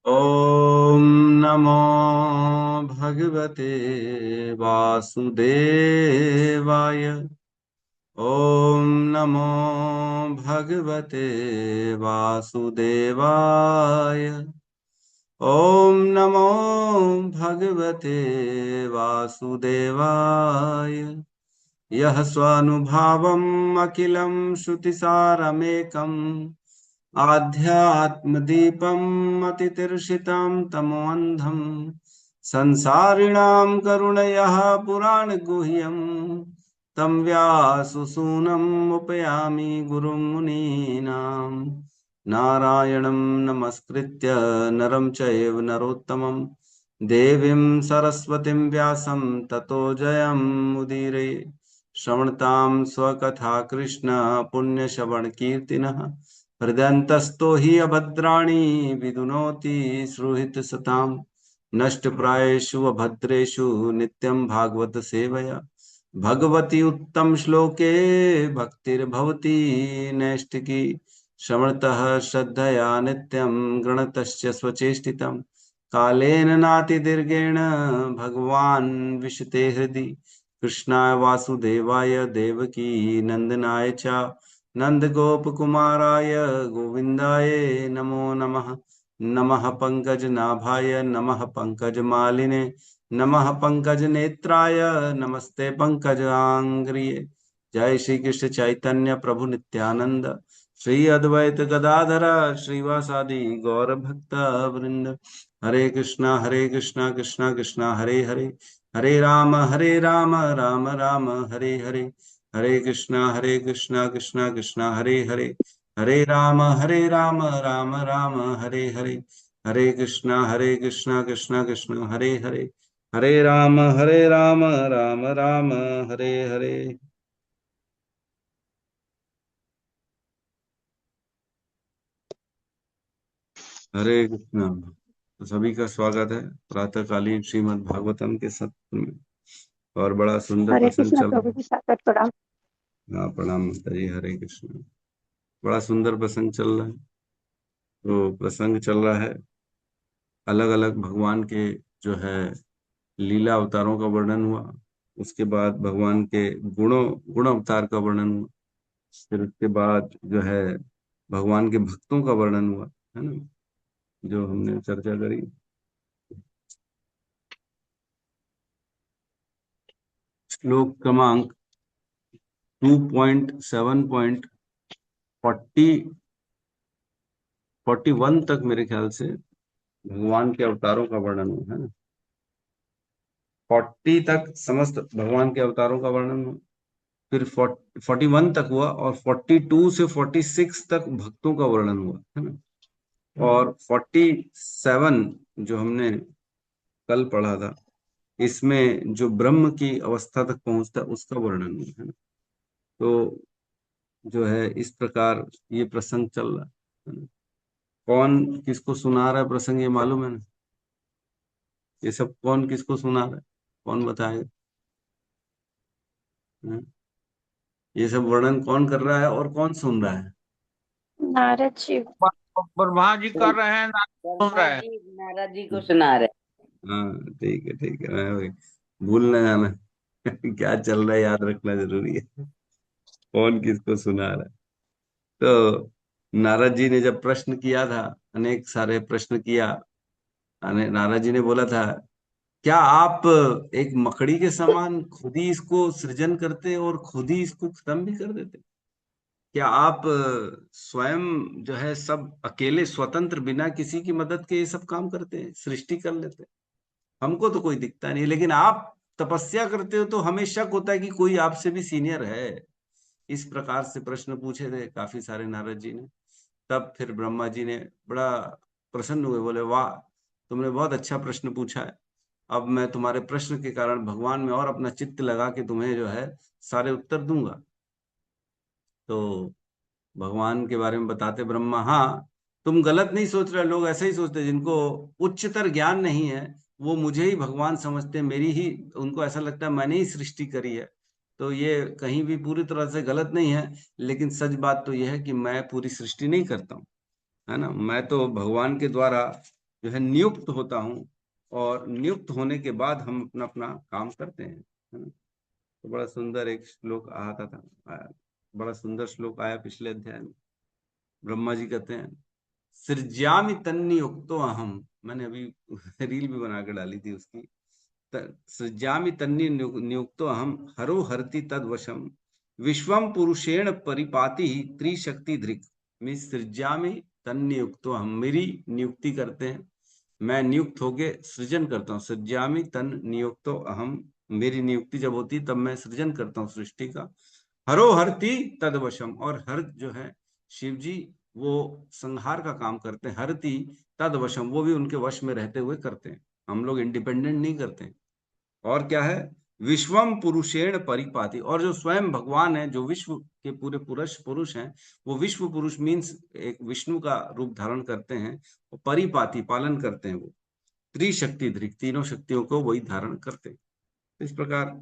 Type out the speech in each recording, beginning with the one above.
ॐ नमो भगवते वासुदेवाय। ॐ नमो भगवते वासुदेवाय। ॐ नमो भगवते वासुदेवाय। यः स्वानुभावम् अखिलं श्रुतिसारमेकम् आध्यात्मदीपम् अतितीर्षितां तमोऽन्धम् संसारिणां करुणयः पुराणगुह्यम् तं व्याससूनम् उपयामि गुरुं मुनीनां। नारायणं नमस्कृत्य नरं चैव नरोत्तमं देवीं सरस्वतीं व्यासं ततो जयमुदीरये। श्रवणतां स्वकथा कृष्ण पुण्यश्रवणकीर्तिनः हृदयन्तस्तो हि अभद्राणि विदुनोति श्रुहितसताम्। नष्टप्रायेषु अभद्रेषु नित्यं भागवत सेवया भगवती उत्तम श्लोके भक्तिर्भवति नैष्टिकी। श्रवणतः श्रद्धया नित्यं गृणतश्च स्वचेष्टितम् कालेन नातिदीर्घेण भगवान् विशते हृदि। कृष्णाय वासुदेवाय देवकी नंदनाय च नंद गोप कुमाराय गोविंदाय नमो नमः। नमः पंकज नाभाय नमः पंकज मालिने नमः पंकज नेत्राय नमस्ते पंकजांग्रिये। जय श्री कृष्ण चैतन्य प्रभु नित्यानंद श्री अद्वैत गदाधर श्रीवासादि गौर भक्त वृंद। हरे कृष्णा कृष्णा कृष्णा हरे हरे हरे राम राम राम हरे हरे। हरे कृष्णा कृष्णा कृष्णा हरे हरे हरे राम राम राम हरे हरे। हरे कृष्णा कृष्णा कृष्णा हरे हरे हरे राम राम राम हरे हरे। हरे कृष्णा। तो सभी का स्वागत है प्रातःकालीन श्रीमद् भागवतम के सत्र में। और बड़ा सुंदर हरे प्रसंग कृष्णा चल रहा प्रभु जी, सादर प्रणाम। है। हाँ, प्रणाम माता जी। हरे कृष्ण। बड़ा सुंदर प्रसंग चल रहा है। तो प्रसंग चल रहा है, अलग अलग भगवान के जो है लीला अवतारों का वर्णन हुआ। उसके बाद भगवान के गुण अवतार का वर्णन हुआ। फिर उसके बाद जो है भगवान के भक्तों का वर्णन हुआ, है ना, जो हमने चर्चा करी। श्लोक क्रमांक 2.7.41 तक मेरे ख्याल से भगवान के अवतारों का वर्णन हुआ, है ना। 40 तक समस्त भगवान के अवतारों का वर्णन हुआ। फिर 41 तक हुआ और 42 से 46 तक भक्तों का वर्णन हुआ, है ना। और 47 जो हमने कल पढ़ा था, इसमें जो ब्रह्म की अवस्था तक पहुंचता उसका वर्णन हुआ, है ना। तो जो है इस प्रकार ये प्रसंग चल रहा है ना। कौन किसको सुना रहा है प्रसंग, ये मालूम है ना। ये सब कौन किसको सुना रहा है, कौन बताएगा। हाँ? ये सब वर्णन कौन कर रहा है और कौन सुन रहा है। नारद जी। ब्रह्मा जी कर रहे हैं, नारद सुन ब्रह्मा रहे हैं। जी नारद जी को सुना रहे। हाँ, ठीक है ठीक है। मैं वही भूल न जाना क्या चल रहा है याद रखना जरूरी है। कौन किसको सुना रहा है। तो नारद जी ने जब प्रश्न किया था, अनेक सारे प्रश्न किया, नारद जी ने बोला था, क्या आप एक मकड़ी के समान खुद ही इसको सृजन करते और खुद ही इसको खत्म भी कर देते। क्या आप स्वयं जो है सब अकेले स्वतंत्र बिना किसी की मदद के ये सब काम करते हैं, सृष्टि कर लेते हैं। हमको तो कोई दिखता नहीं, लेकिन आप तपस्या करते हो तो हमें शक होता है कि कोई आपसे भी सीनियर है। इस प्रकार से प्रश्न पूछे थे काफी सारे नारद जी ने। तब फिर ब्रह्मा जी ने बड़ा प्रसन्न हुए, बोले वाह, तुमने बहुत अच्छा प्रश्न पूछा है। अब मैं तुम्हारे प्रश्न के कारण भगवान में और अपना चित्त लगा के तुम्हें जो है सारे उत्तर दूंगा। तो भगवान के बारे में बताते ब्रह्मा, हाँ, तुम गलत नहीं सोच रहे। लोग ऐसे ही सोचते, जिनको उच्चतर ज्ञान नहीं है वो मुझे ही भगवान समझते हैं, मेरी ही, उनको ऐसा लगता है मैंने ही सृष्टि करी है। तो ये कहीं भी पूरी तरह से गलत नहीं है। लेकिन सच बात तो यह है कि मैं पूरी सृष्टि नहीं करता हूँ, है ना। मैं तो भगवान के द्वारा जो है नियुक्त होता हूँ, और नियुक्त होने के बाद हम अपना अपना काम करते हैं, है ना। तो बड़ा सुंदर एक श्लोक आता था, बड़ा सुंदर श्लोक आया पिछले अध्याय में। ब्रह्मा जी कहते हैं, सृज्यामि तन्नियुक्तो अहम, मैंने अभी रील भी बना के डाली थी उसकी। सृज्यामि तन्नि नियुक्तो अहम हरो हरति तद वशम विश्वम पुरुषेण परिपाति त्रिशक्ति धृक। मैं सृज्यामि तन्नियुक्तो अहम, मेरी नियुक्ति करते हैं, मैं नियुक्त होके सृजन करता हूँ। सृज्यामि तन नियुक्तो अहम, मेरी नियुक्ति जब होती तब मैं सृजन करता हूँ सृष्टि का। हरो हरति तद वशम, और हर जो है शिव जी वो संहार का काम करते हैं। हरति तद वशम, वो भी उनके वश में रहते हुए करते हैं, हम लोग इंडिपेंडेंट नहीं करते हैं। और क्या है, विश्वम पुरुषेण परिपाति, और जो स्वयं भगवान है, जो विश्व के पूरे पुरुष हैं, वो विश्व पुरुष मीन्स एक विष्णु का रूप धारण करते हैं, वो परिपाति पालन करते हैं, वो त्रिशक्ति धृक, तीनों शक्तियों को वही धारण करते हैं। इस प्रकार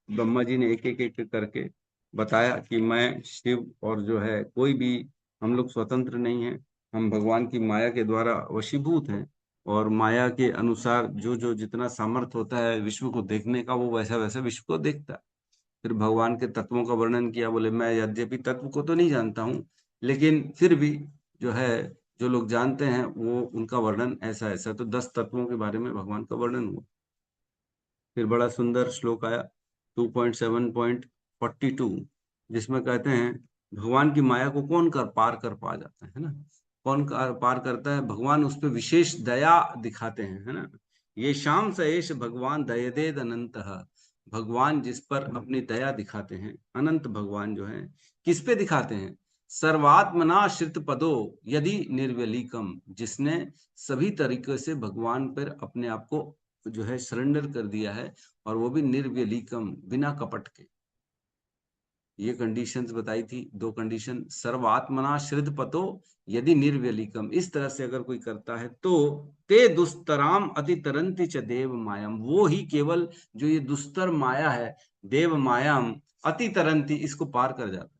ब्रह्मा जी ने एक एक एक करके बताया कि मैं शिव, और जो है कोई भी हम लोग स्वतंत्र नहीं है, हम भगवान की माया के द्वारा वशीभूत हैं, और माया के अनुसार जो जो जितना सामर्थ्य होता है विश्व को देखने का, वो वैसा वैसा विश्व को देखता है। फिर भगवान के तत्वों का वर्णन किया, बोले मैं यद्यपि तत्व को तो नहीं जानता हूँ, लेकिन फिर भी जो है जो लोग जानते हैं वो उनका वर्णन ऐसा ऐसा, तो 10 तत्वों के बारे में भगवान का वर्णन हुआ। फिर बड़ा सुंदर श्लोक आया 2.7.42, जिसमें कहते हैं भगवान की माया को कौन पार कर पा जाता है ना, पार करता है, भगवान उस पर विशेष दया दिखाते हैं, है ना। ये शाम सएश भगवान दयदेद अनंत, भगवान जिस पर अपनी दया दिखाते हैं, अनंत भगवान जो है किस पे दिखाते हैं, सर्वात्मना श्रित पदो यदि निर्वलीकम, जिसने सभी तरीके से भगवान पर अपने आप को जो है सरेंडर कर दिया है, और वो भी निर्व्यलीकम, बिना कपट के। ये कंडीशंस बताई थी, 2 कंडीशन, सर्वात्मना श्रित पतो यदि निर्व्यलीकम, इस तरह से अगर कोई करता है तो ते दुस्तराम अतितरंति च देव मायाम, वो ही केवल जो ये दुस्तर माया है देव मायाम अतितरंति, इसको पार कर जाता है।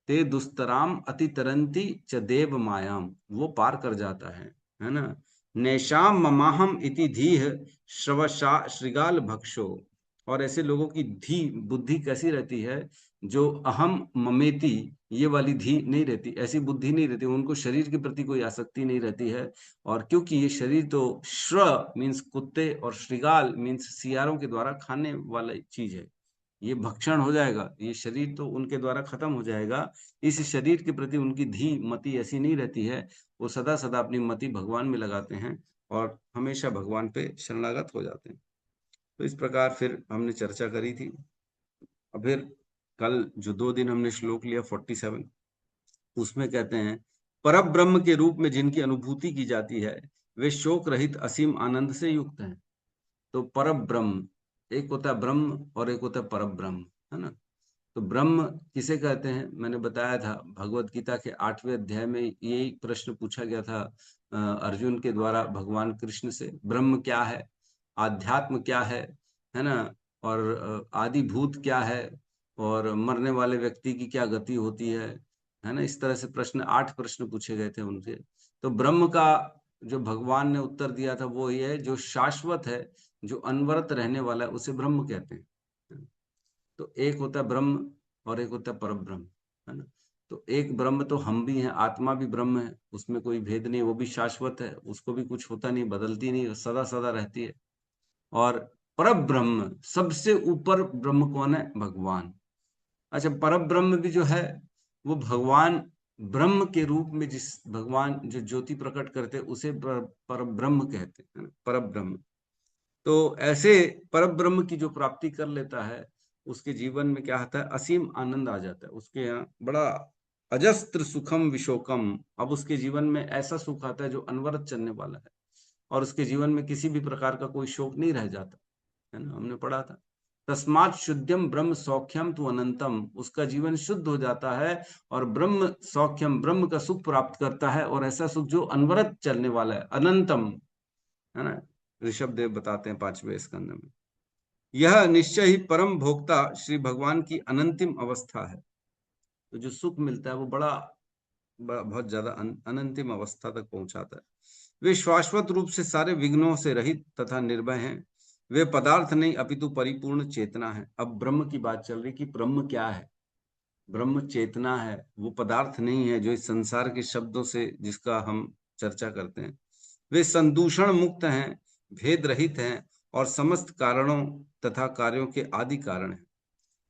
ते दुस्तराम अतितरंति च देव मायाम, वो पार कर जाता है ना। नैशाम ममाहम इति धीह श्रवशा श्रृगाल भक्षो, और ऐसे लोगों की धी बुद्धि कैसी रहती है, जो अहम ममेति ये वाली धी नहीं रहती, ऐसी बुद्धि नहीं रहती, उनको शरीर के प्रति कोई आसक्ति नहीं रहती है। और क्योंकि ये शरीर तो श्र मीन्स कुत्ते, और श्रृगाल मीन्स सियारों के द्वारा खाने वाला चीज है, ये भक्षण हो जाएगा, ये शरीर तो उनके द्वारा खत्म हो जाएगा। इस शरीर के प्रति उनकी धी मति ऐसी नहीं रहती है, वो सदा सदा अपनी मति भगवान में लगाते हैं, और हमेशा भगवान पे शरणागत हो जाते हैं। तो इस प्रकार फिर हमने चर्चा करी थी। अब फिर कल जो 2 दिन हमने श्लोक लिया 47, उसमें कहते हैं परम ब्रह्म के रूप में जिनकी अनुभूति की जाती है, वे शोक रहित असीम आनंद से युक्त हैं। तो परम ब्रह्म, एक होता है ब्रह्म और एक होता है परम ब्रह्म, है ना। तो ब्रह्म किसे कहते हैं, मैंने बताया था भगवत गीता के 8वें अध्याय में यही प्रश्न पूछा गया था अर्जुन के द्वारा भगवान कृष्ण से, ब्रह्म क्या है, आध्यात्म क्या है ना, और आदि भूत क्या है, और मरने वाले व्यक्ति की क्या गति होती है ना। इस तरह से 8 प्रश्न पूछे गए थे उनसे। तो ब्रह्म का जो भगवान ने उत्तर दिया था वो ये है, जो शाश्वत है, जो अनवरत रहने वाला है, उसे ब्रह्म कहते हैं। तो एक होता है ब्रह्म और एक होता है परम ब्रह्म, है ना। तो एक ब्रह्म तो हम भी हैं, आत्मा भी ब्रह्म है, उसमें कोई भेद नहीं, वो भी शाश्वत है, उसको भी कुछ होता नहीं, बदलती नहीं, सदा सदा रहती है। और परम ब्रह्म, सबसे ऊपर ब्रह्म कौन है, भगवान। अच्छा, परम ब्रह्म भी जो है वो भगवान ब्रह्म के रूप में, जिस भगवान जो ज्योति प्रकट करते उसे परम ब्रह्म कहते हैं, परम ब्रह्म। तो ऐसे परम ब्रह्म की जो प्राप्ति कर लेता है, उसके जीवन में क्या आता है, असीम आनंद आ जाता है, उसके यहाँ बड़ा अजस्त्र सुखम विशोकम, अब उसके जीवन में ऐसा सुख आता है जो अनवरत चलने वाला है, और उसके जीवन में किसी भी प्रकार का कोई शोक नहीं रह जाता, है ना, हमने पढ़ा था। तस्मात् शुद्धम ब्रह्म सौख्यम तु अनंतम, उसका जीवन शुद्ध हो जाता है, और ब्रह्म सौख्यम, ब्रह्म का सुख प्राप्त करता है, और ऐसा सुख जो अनवरत चलने वाला है, अनंतम, है ना। ऋषभ देव बताते हैं 5वें स्कंद में, यह निश्चय ही परम भोक्ता श्री भगवान की अनंतिम अवस्था है। तो जो सुख मिलता है वो बड़ा बहुत ज्यादा अनंतिम अवस्था तक पहुंचाता है। वे शाश्वत रूप से सारे विघ्नों से रहित तथा निर्भय हैं। वे पदार्थ नहीं अपितु परिपूर्ण चेतना है। अब ब्रह्म की बात चल रही कि ब्रह्म क्या है। ब्रह्म चेतना है, वो पदार्थ नहीं है जो इस संसार के शब्दों से जिसका हम चर्चा करते हैं। वे संदूषण मुक्त हैं, भेद रहित हैं और समस्त कारणों तथा कार्यों के आदि कारण हैं,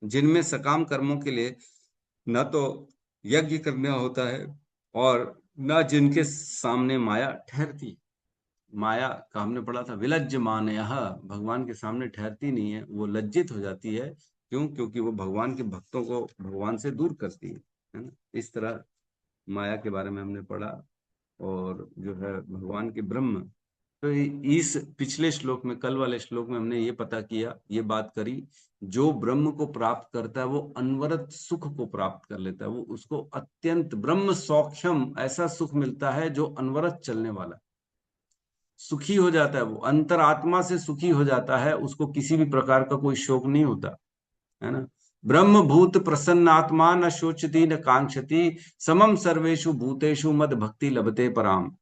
जिनमें सकाम कर्मों के लिए न तो यज्ञ करना होता है और न जिनके सामने माया ठहरती। माया का हमने पढ़ा था, विलज्ज मानयः, भगवान के सामने ठहरती नहीं है, वो लज्जित हो जाती है। क्यों? क्योंकि वो भगवान के भक्तों को भगवान से दूर करती है ना। इस तरह माया के बारे में हमने पढ़ा। और जो है भगवान के ब्रह्म, तो इस पिछले श्लोक में, कल वाले श्लोक में हमने ये पता किया, ये बात करी, जो ब्रह्म को प्राप्त करता है वो अनवरत सुख को प्राप्त कर लेता है। वो उसको अत्यंत ब्रह्म सौख्यम, ऐसा सुख मिलता है जो अनवरत चलने वाला, सुखी हो जाता है। वो अंतरात्मा से सुखी हो जाता है, उसको किसी भी प्रकार का कोई शोक नहीं होता है ना। ब्रह्म भूत प्रसन्नात्मा न शोचती न कांक्षति, समम सर्वेषु भूतेषु मद भक्ति लभते पराम।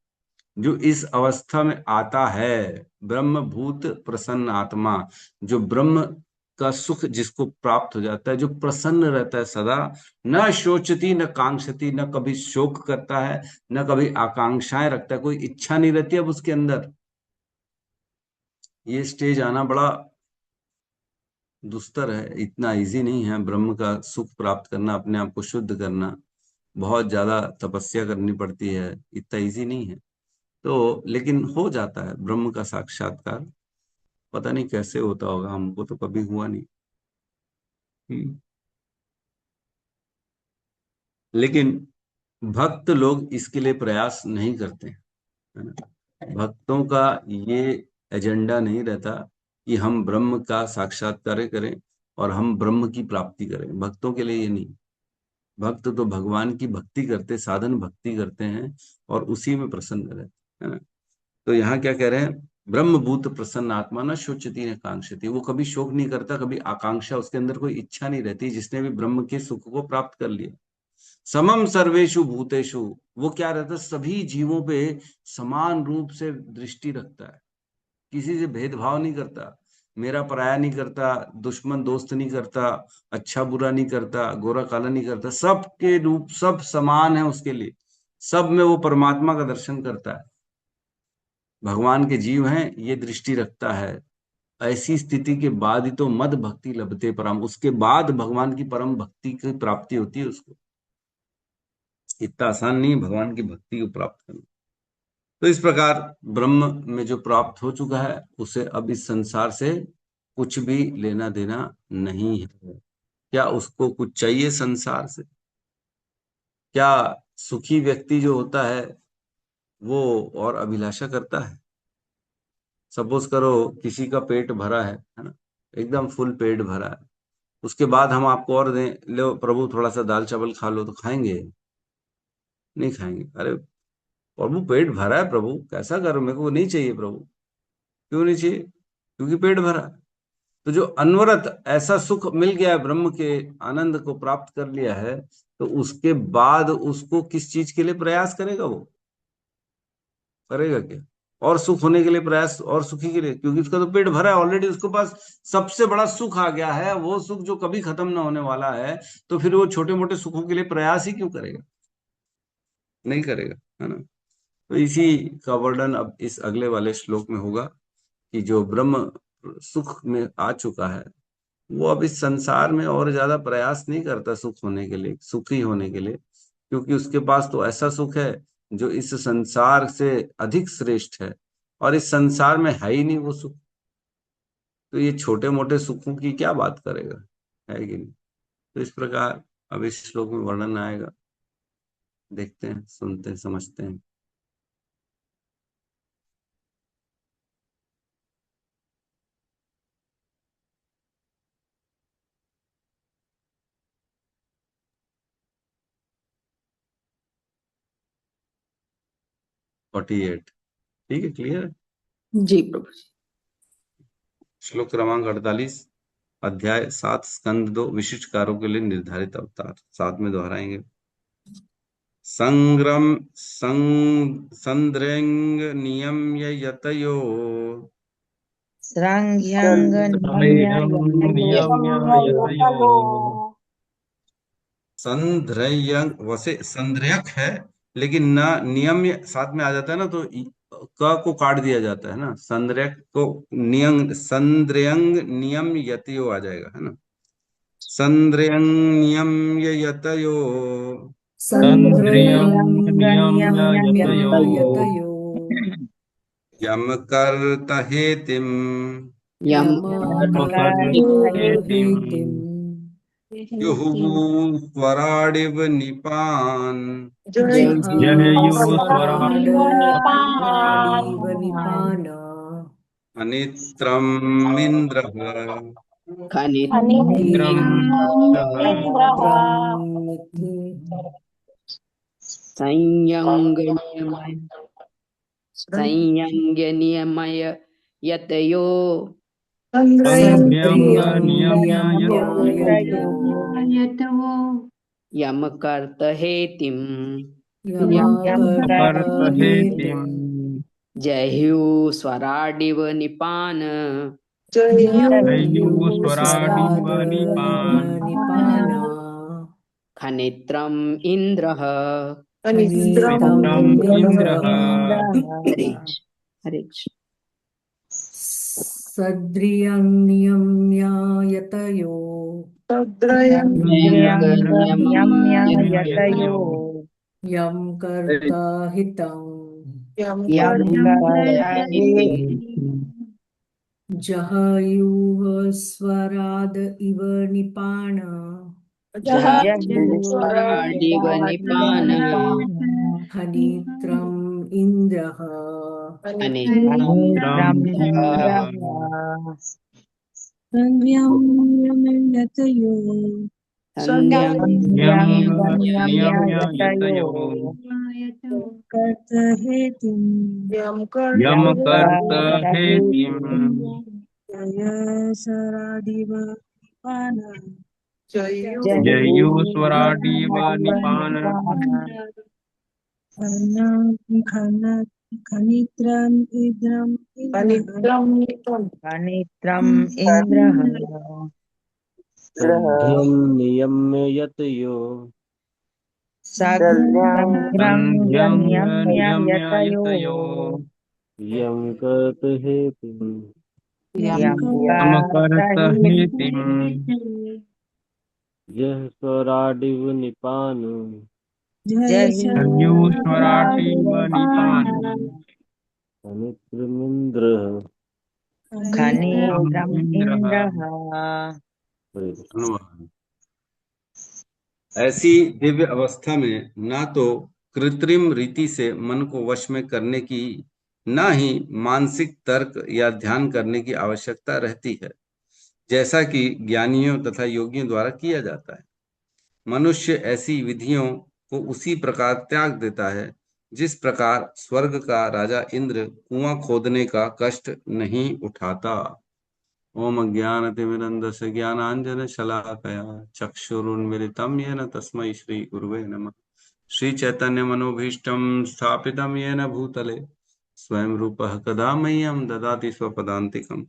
जो इस अवस्था में आता है, ब्रह्म भूत प्रसन्न आत्मा, जो ब्रह्म का सुख जिसको प्राप्त हो जाता है, जो प्रसन्न रहता है सदा, न शोचती न कांक्षती, न कभी शोक करता है, न कभी आकांक्षाएं रखता है, कोई इच्छा नहीं रहती अब उसके अंदर। ये स्टेज आना बड़ा दुस्तर है, इतना इजी नहीं है ब्रह्म का सुख प्राप्त करना, अपने आप को शुद्ध करना, बहुत ज्यादा तपस्या करनी पड़ती है, इतना इजी नहीं है। तो लेकिन हो जाता है ब्रह्म का साक्षात्कार। पता नहीं कैसे होता होगा, हमको तो कभी हुआ नहीं। हम्म। लेकिन भक्त लोग इसके लिए प्रयास नहीं करते, है ना। भक्तों का ये एजेंडा नहीं रहता कि हम ब्रह्म का साक्षात्कार करें और हम ब्रह्म की प्राप्ति करें। भक्तों के लिए ये नहीं। भक्त तो भगवान की भक्ति करते, साधन भक्ति करते हैं और उसी में प्रसन्न रहते हैं, है ना। तो यहाँ क्या कह रहे हैं, ब्रह्मभूत प्रसन्न आत्मा न शोचती न कांक्षती, वो कभी शोक नहीं करता, कभी आकांक्षा, उसके अंदर कोई इच्छा नहीं रहती, जिसने भी ब्रह्म के सुख को प्राप्त कर लिया। समम सर्वेषु भूतेषु, वो क्या रहता है, सभी जीवों पे समान रूप से दृष्टि रखता है, किसी से भेदभाव नहीं करता, मेरा पराया नहीं करता, दुश्मन दोस्त नहीं करता, अच्छा बुरा नहीं करता, गोरा काला नहीं करता, सबके रूप सब समान है उसके लिए, सब में वो परमात्मा का दर्शन करता है, भगवान के जीव हैं, ये दृष्टि रखता है। ऐसी स्थिति के बाद ही तो मद भक्ति लभते परम, उसके बाद भगवान की परम भक्ति की प्राप्ति होती है उसको। इतना आसान नहीं भगवान की भक्ति को प्राप्त करना। तो इस प्रकार ब्रह्म में जो प्राप्त हो चुका है, उसे अब इस संसार से कुछ भी लेना देना नहीं है। क्या उसको कुछ चाहिए संसार से? क्या सुखी व्यक्ति जो होता है वो और अभिलाषा करता है? सपोज करो किसी का पेट भरा है ना, एकदम फुल पेट भरा है, उसके बाद हम आपको और दें, लो प्रभु थोड़ा सा दाल चावल खा लो, तो खाएंगे? नहीं खाएंगे। अरे प्रभु पेट भरा है, प्रभु कैसा करो, मेरे को नहीं चाहिए प्रभु। क्यों नहीं चाहिए? क्योंकि पेट भरा है। तो जो अनवरत ऐसा सुख मिल गया है, ब्रह्म के आनंद को प्राप्त कर लिया है, तो उसके बाद उसको किस चीज के लिए प्रयास करेगा? वो करेगा क्या? और सुख होने के लिए प्रयास, और सुखी के लिए, क्योंकि उसका तो पेट भरा है ऑलरेडी, उसके पास सबसे बड़ा सुख आ गया है, वो सुख जो कभी खत्म ना होने वाला है। तो फिर वो छोटे मोटे सुखों के लिए प्रयास ही क्यों करेगा? नहीं करेगा, है ना। तो इसी का वर्णन अब इस अगले वाले श्लोक में होगा कि जो ब्रह्म सुख में आ चुका है, वो अब इस संसार में और ज्यादा प्रयास नहीं करता सुख होने के लिए, सुखी होने के लिए, क्योंकि उसके पास तो ऐसा सुख है जो इस संसार से अधिक श्रेष्ठ है, और इस संसार में है ही नहीं वो सुख। तो ये छोटे मोटे सुखों की क्या बात करेगा, है कि नहीं। तो इस प्रकार अब इस श्लोक में वर्णन आएगा, देखते हैं, सुनते हैं, समझते हैं। फोर्टी एट, ठीक है, क्लियर है। जी प्रभु जी। श्लोक क्रमांक 48, अध्याय 7, स्कंद 2, विशिष्ट कार्यों के लिए निर्धारित अवतार, साथ में दोहराएंगे। संग्रम संद्रंग नियम्य यतयो संध्रयंग, वैसे संध्रयक है लेकिन ना नियम्य साथ में आ जाता है ना, तो क को काट दिया जाता है ना, संध्रयक को नियंग संद्रयंग नियम यतयो आ जाएगा, है ना। संद्रयंग नियम यतयो तंद्रियं नियम्य यतयो यतयो यम कर्त हेतिम यमकर्तहेतिं युहु स्वराडिव निपान जहयो जहाडीव निपान अनित्रम इंद्रः स्वराट्रम् संयंग्य नियमय यतयो तंद्रियं नियम्य नियम्यायतयो यतयो यम कर्त हेतिम यमकर्तहेतिं जह्यु स्वराडिव निपान जहयो स्वराडिव निपान् निपान खनित्रम इंद्रः मित्रम् इन्द्रः हरे हरे सद्रियं नियम्यायतयो यतयो यम कर्ता हितं जहयुः स्वराद इव निपान स्वराडिव निपान खनित्रम इंद्रः मित्रम् इन्द्रः नियम्य यतयो यमकर्तहेतिं जहयो स्वराडिव निपान् सध्यं नियम्य यतयो तंद्र्यं नियम्य यतयो यं कर्तहेतिं यमकर्तहेतिं यः स्वराडिव निपान जहयो स्वराडिव निपान् अनित्रमिन्द्रः। इन्द्रः धन्यवाद। ऐसी दिव्य अवस्था में ना तो कृत्रिम रीति से मन को वश में करने की, ना ही मानसिक तर्क या ध्यान करने की आवश्यकता रहती है, जैसा कि ज्ञानियों तथा योगियों द्वारा किया जाता है। मनुष्य ऐसी विधियों को उसी प्रकार त्याग देता है जिस प्रकार स्वर्ग का राजा इंद्र कुआं खोदने का कष्ट नहीं उठाता। ओम अज्ञानतिमिरन्धस्य ज्ञानाञ्जनशलाकया चक्षुरुन्मिलितं येन तस्मै श्रीगुरुवे नमः। श्रीचैतन्यमनोभीष्टं स्थापितं येन भूतले स्वयं रूपः कदा मह्यं ददाति स्वपदान्तिकं।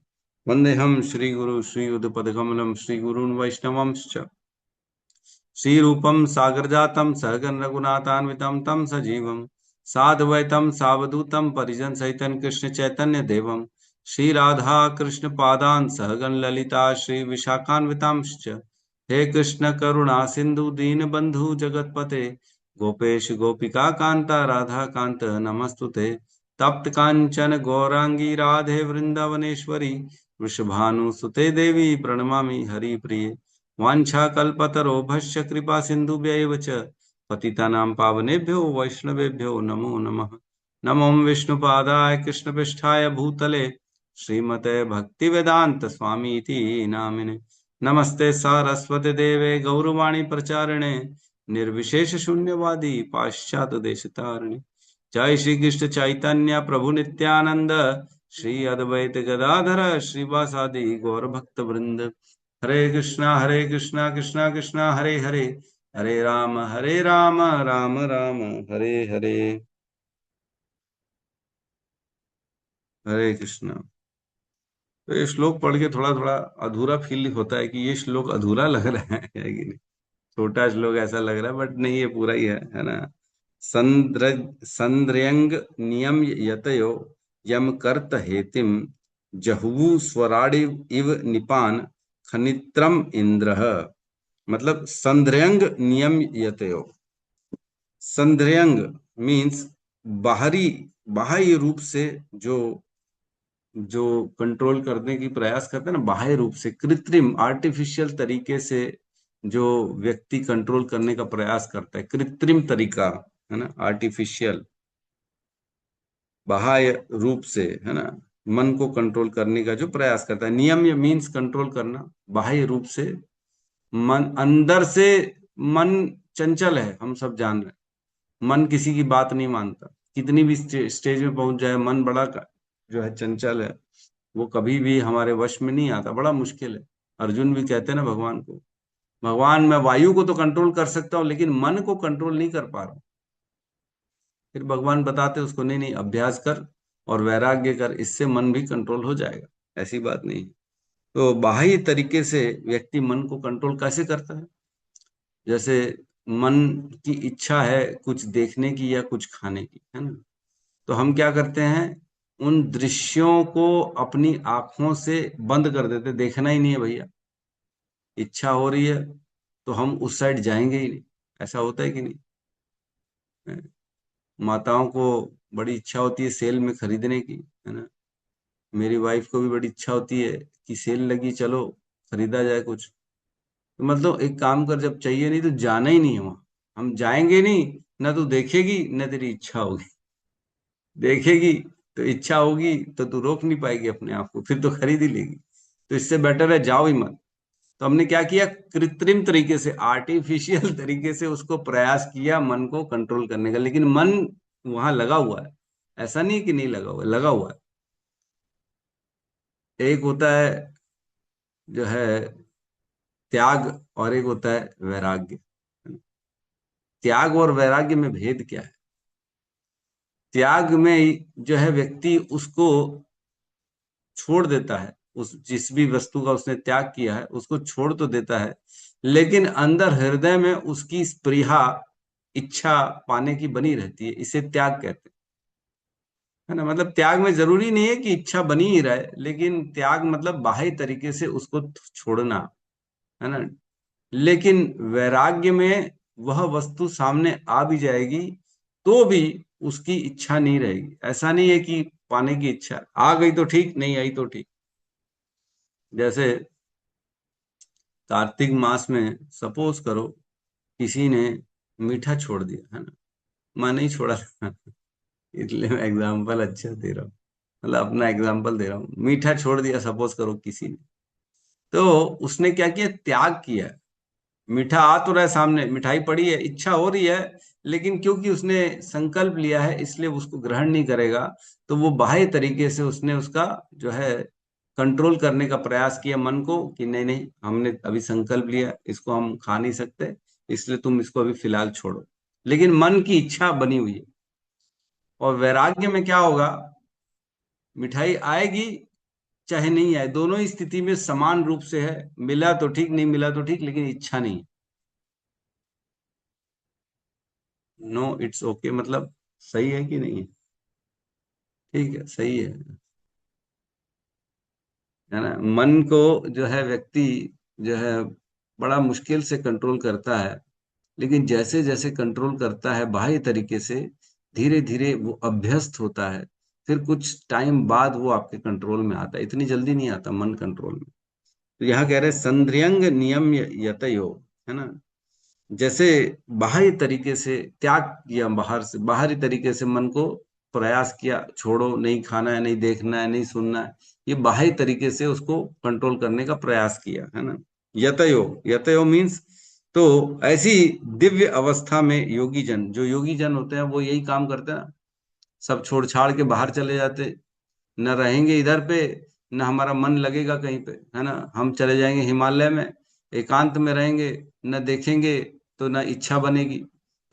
वन्देऽहं श्रीगुरु श्रीयुतपदकमलं श्रीगुरून् वैष्णवंश्च श्रीरूपं सागरजातं सहगण रघुनाथान्वितं तं सजीवं साद्वैतं सावधूतं परिजन सहितं कृष्ण चैतन्य देवं श्री राधा कृष्ण पादान् सहगण ललिता श्री विशाखान्वितांश्च। हे कृष्ण करुणा सिंधु दीनबंधु जगतपते गोपेश गोपिका कांता राधा कांत नमस्तुते। तप्त कांचन गौरांगी राधे वृंदावनेश्वरी वृषभानुसुते देवी प्रणमामि हरिप्रिये। वाञ्छाकल्पतरोभश्च कृपा सिन्धुभ्यैव च पतितानां पावनेभ्यो वैष्णवेभ्यो नमो नमः। नमो विष्णुपादाय कृष्णपृष्ठाय भूतले श्रीमते भक्तिवेदांत स्वामी इति नामिने। नमस्ते सारस्वती देवे गौरवाणी प्रचारिणे निर्विशेष शून्यवादी पाश्चात्य देशतारिणे। जय श्री कृष्ण चैतन्य प्रभु नित्यानंद श्री अद्वैत गदाधर श्रीवासादि गौर भक्त वृंद। हरे कृष्णा कृष्णा कृष्णा हरे हरे हरे राम राम राम हरे हरे, हरे कृष्णा। तो ये श्लोक पढ़ के थोड़ा थोड़ा अधूरा फील होता है कि ये श्लोक अधूरा लग रहा है कि नहीं। छोटा श्लोक ऐसा लग रहा है, बट नहीं, ये पूरा ही है ना। संद्र संद्रयंग नियम यतयो यम कर्त हेतिम जहुवु स्वराडि इव निपान खनित्रम इंद्रः। मतलब संद्रयंग नियम यतयो, संद्रयंग मीन्स बाहरी, बाह्य रूप से जो जो कंट्रोल करने की प्रयास करते हैं ना, बाह्य रूप से, कृत्रिम आर्टिफिशियल तरीके से जो व्यक्ति कंट्रोल करने का प्रयास करता है, कृत्रिम तरीका है ना, आर्टिफिशियल, बाह्य रूप से है ना, मन को कंट्रोल करने का जो प्रयास करता है। नियम मीन्स कंट्रोल करना, बाह्य रूप से, मन अंदर से मन चंचल है, हम सब जान रहे हैं। मन किसी की बात नहीं मानता, कितनी भी स्टेज में पहुंच जाए, मन बड़ा जो है चंचल है, वो कभी भी हमारे वश में नहीं आता, बड़ा मुश्किल है। अर्जुन भी कहते हैं ना भगवान को, भगवान मैं वायु को तो कंट्रोल कर सकता हूँ लेकिन मन को कंट्रोल नहीं कर पा रहा हूँ। फिर भगवान बताते उसको, नहीं नहीं, अभ्यास कर और वैराग्य कर, इससे मन भी कंट्रोल हो जाएगा, ऐसी बात नहीं। तो बाह्य तरीके से व्यक्ति मन को कंट्रोल कैसे करता है? जैसे मन की इच्छा है कुछ देखने की या कुछ खाने की, है ना, तो हम क्या करते हैं, उन दृश्यों को अपनी आंखों से बंद कर देते, देखना ही नहीं है भैया। इच्छा हो रही है तो हम उस साइड जाएंगे ही नहीं, ऐसा होता है कि नहीं। माताओं को बड़ी इच्छा होती है सेल में खरीदने की, है ना, मेरी वाइफ को भी बड़ी इच्छा होती है कि सेल लगी, चलो खरीदा जाए कुछ। तो मतलब एक काम कर, जब चाहिए नहीं तो जाना ही नहीं है वहां, हम जाएंगे नहीं, ना तू देखेगी ना तेरी इच्छा होगी। देखेगी तो इच्छा होगी तो तू रोक नहीं पाएगी अपने आप को, फिर तो खरीद ही लेगी। तो इससे बेटर है जाओ ही मत। तो हमने क्या किया, कृत्रिम तरीके से, आर्टिफिशियल तरीके से उसको प्रयास किया मन को कंट्रोल करने का, लेकिन मन वहां लगा हुआ है, ऐसा नहीं कि नहीं लगा हुआ है, लगा हुआ है। एक होता है जो है त्याग, और एक होता है वैराग्य। त्याग और वैराग्य में भेद क्या है? त्याग में जो है व्यक्ति उसको छोड़ देता है, उस जिस भी वस्तु का उसने त्याग किया है उसको छोड़ तो देता है, लेकिन अंदर हृदय में उसकी स्पृहा, इच्छा पाने की बनी रहती है, इसे त्याग कहते हैं, है ना। मतलब त्याग में जरूरी नहीं है कि इच्छा बनी ही रहे, लेकिन त्याग मतलब बाह्य तरीके से उसको छोड़ना, है ना। लेकिन वैराग्य में वह वस्तु सामने आ भी जाएगी तो भी उसकी इच्छा नहीं रहेगी। ऐसा नहीं है कि पाने की इच्छा आ गई तो ठीक, नहीं आई तो ठीक। जैसे कार्तिक मास में सपोज करो किसी ने मीठा छोड़ दिया, है ना, मैं नहीं छोड़ा था इसलिए मैं एग्जाम्पल अच्छा दे रहा हूँ, मतलब अपना एग्जाम्पल दे रहा हूँ। मीठा छोड़ दिया सपोज करो किसी ने, तो उसने क्या किया, त्याग किया। मीठा आ तो रहा है सामने, मिठाई पड़ी है, इच्छा हो रही है, लेकिन क्योंकि उसने संकल्प लिया है इसलिए उसको ग्रहण नहीं करेगा। तो वो बाह्य तरीके से उसने उसका जो है कंट्रोल करने का प्रयास किया मन को, कि नहीं नहीं, हमने अभी संकल्प लिया, इसको हम खा नहीं सकते, इसलिए तुम इसको अभी फिलहाल छोड़ो, लेकिन मन की इच्छा बनी हुई है। और वैराग्य में क्या होगा, मिठाई आएगी चाहे नहीं आए, दोनों ही स्थिति में समान रूप से है, मिला तो ठीक, नहीं मिला तो ठीक, लेकिन इच्छा नहीं। नो इट्स ओके, मतलब सही है कि नहीं है? ठीक है, सही है ना। मन को जो है व्यक्ति जो है बड़ा मुश्किल से कंट्रोल करता है, लेकिन जैसे जैसे कंट्रोल करता है बाह्य तरीके से, धीरे धीरे वो अभ्यस्त होता है, फिर कुछ टाइम बाद वो आपके कंट्रोल में आता है, इतनी जल्दी नहीं आता मन कंट्रोल में। तो यहाँ कह रहे हैं संद्रयंग नियम यतयो, है ना, जैसे बाहरी तरीके से त्याग किया, बाहर से बाहरी तरीके से मन को प्रयास किया, छोड़ो, नहीं खाना है, नहीं देखना है, नहीं सुनना है, ये बाहरी तरीके से उसको कंट्रोल करने का प्रयास किया, है ना। यतयो, यतयो मीन्स, तो ऐसी दिव्य अवस्था में योगी जन, जो योगी जन होते हैं वो यही काम करते हैं, सब छोड़ छाड़ के बाहर चले जाते, न रहेंगे इधर पे, न हमारा मन लगेगा कहीं पे, है ना, हम चले जाएंगे हिमालय में, एकांत में रहेंगे, न देखेंगे तो ना इच्छा बनेगी।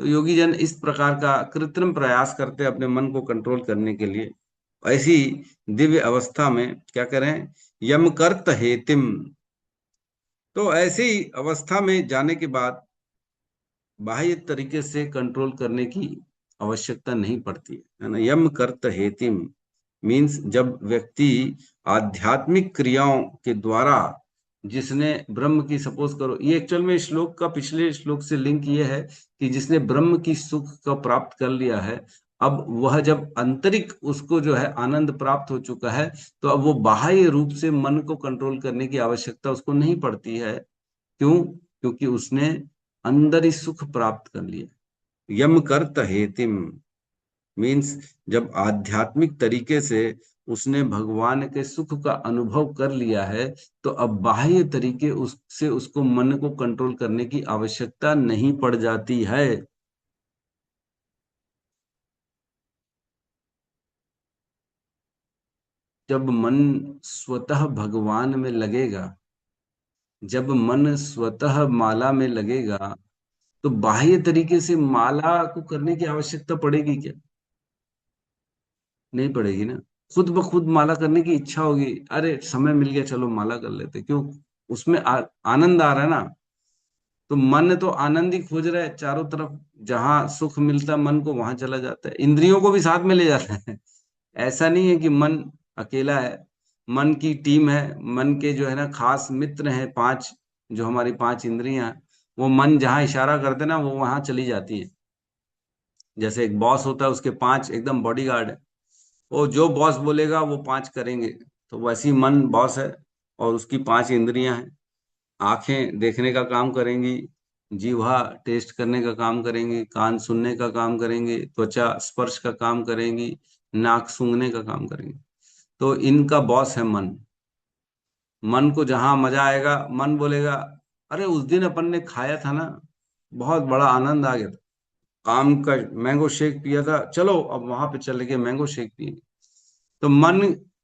तो योगी जन इस प्रकार का कृत्रिम प्रयास करते हैं अपने मन को कंट्रोल करने के लिए। ऐसी दिव्य अवस्था में क्या करें, यम कर्त हेतिम। तो ऐसी अवस्था में जाने के बाद बाह्य तरीके से कंट्रोल करने की आवश्यकता नहीं पड़ती है ना। यम कर्त हेतिम मीन्स जब व्यक्ति आध्यात्मिक क्रियाओं के द्वारा, जिसने ब्रह्म की, सपोज करो, ये एक्चुअल में श्लोक का पिछले श्लोक से लिंक ये है कि जिसने ब्रह्म की सुख का प्राप्त कर लिया है, अब वह जब आंतरिक उसको जो है आनंद प्राप्त हो चुका है, तो अब वो बाह्य रूप से मन को कंट्रोल करने की आवश्यकता उसको नहीं पड़ती है। क्यों? क्योंकि उसने अंदर ही सुख प्राप्त कर लिया। यम कर्त हेतिम मीन्स जब आध्यात्मिक तरीके से उसने भगवान के सुख का अनुभव कर लिया है, तो अब बाह्य तरीके उससे उसको मन को कंट्रोल करने की आवश्यकता नहीं पड़ जाती है। जब मन स्वतः भगवान में लगेगा, जब मन स्वतः माला में लगेगा, तो बाह्य तरीके से माला को करने की आवश्यकता पड़ेगी क्या? नहीं पड़ेगी ना। खुद ब खुद माला करने की इच्छा होगी, अरे समय मिल गया चलो माला कर लेते। क्यों? उसमें आनंद आ रहा है ना। तो मन तो आनंद ही खोज रहा है चारों तरफ, जहां सुख मिलता है मन को वहां चला जाता है, इंद्रियों को भी साथ में ले जाता है। ऐसा नहीं है कि मन अकेला है, मन की टीम है। मन के जो है ना खास मित्र हैं पांच, जो हमारी पांच इंद्रियां हैं, वो मन जहां इशारा करते हैं ना वो वहां चली जाती है। जैसे एक बॉस होता है, उसके पांच एकदम बॉडीगार्ड है, वो जो बॉस बोलेगा वो पांच करेंगे। तो वैसी मन बॉस है और उसकी पांच इंद्रियां हैं। आंखें देखने का काम करेंगी, जीवा टेस्ट करने का काम करेंगी, कान सुनने का काम करेंगे, त्वचा स्पर्श का काम करेंगी, नाक सूंघने का काम करेंगे। तो इनका बॉस है मन। मन को जहां मजा आएगा, मन बोलेगा अरे उस दिन अपन ने खाया था ना, बहुत बड़ा आनंद आ गया था, आम का मैंगो शेक पिया था, चलो अब वहां पे चले के मैंगो शेक पिए। तो मन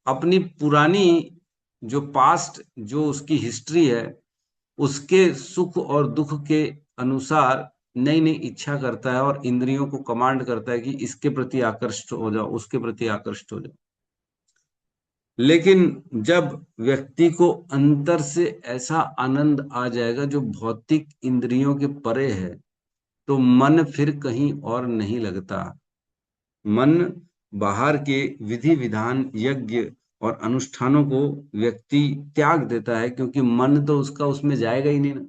अपनी पुरानी जो पास्ट, जो उसकी हिस्ट्री है, उसके सुख और दुख के अनुसार नई नई इच्छा करता है और इंद्रियों को कमांड करता है कि इसके प्रति आकृष्ट हो जाओ, उसके प्रति आकृष्ट हो जाओ। लेकिन जब व्यक्ति को अंतर से ऐसा आनंद आ जाएगा जो भौतिक इंद्रियों के परे है, तो मन फिर कहीं और नहीं लगता। मन बाहर के विधि विधान, यज्ञ और अनुष्ठानों को व्यक्ति त्याग देता है, क्योंकि मन तो उसका उसमें जाएगा ही नहीं ना।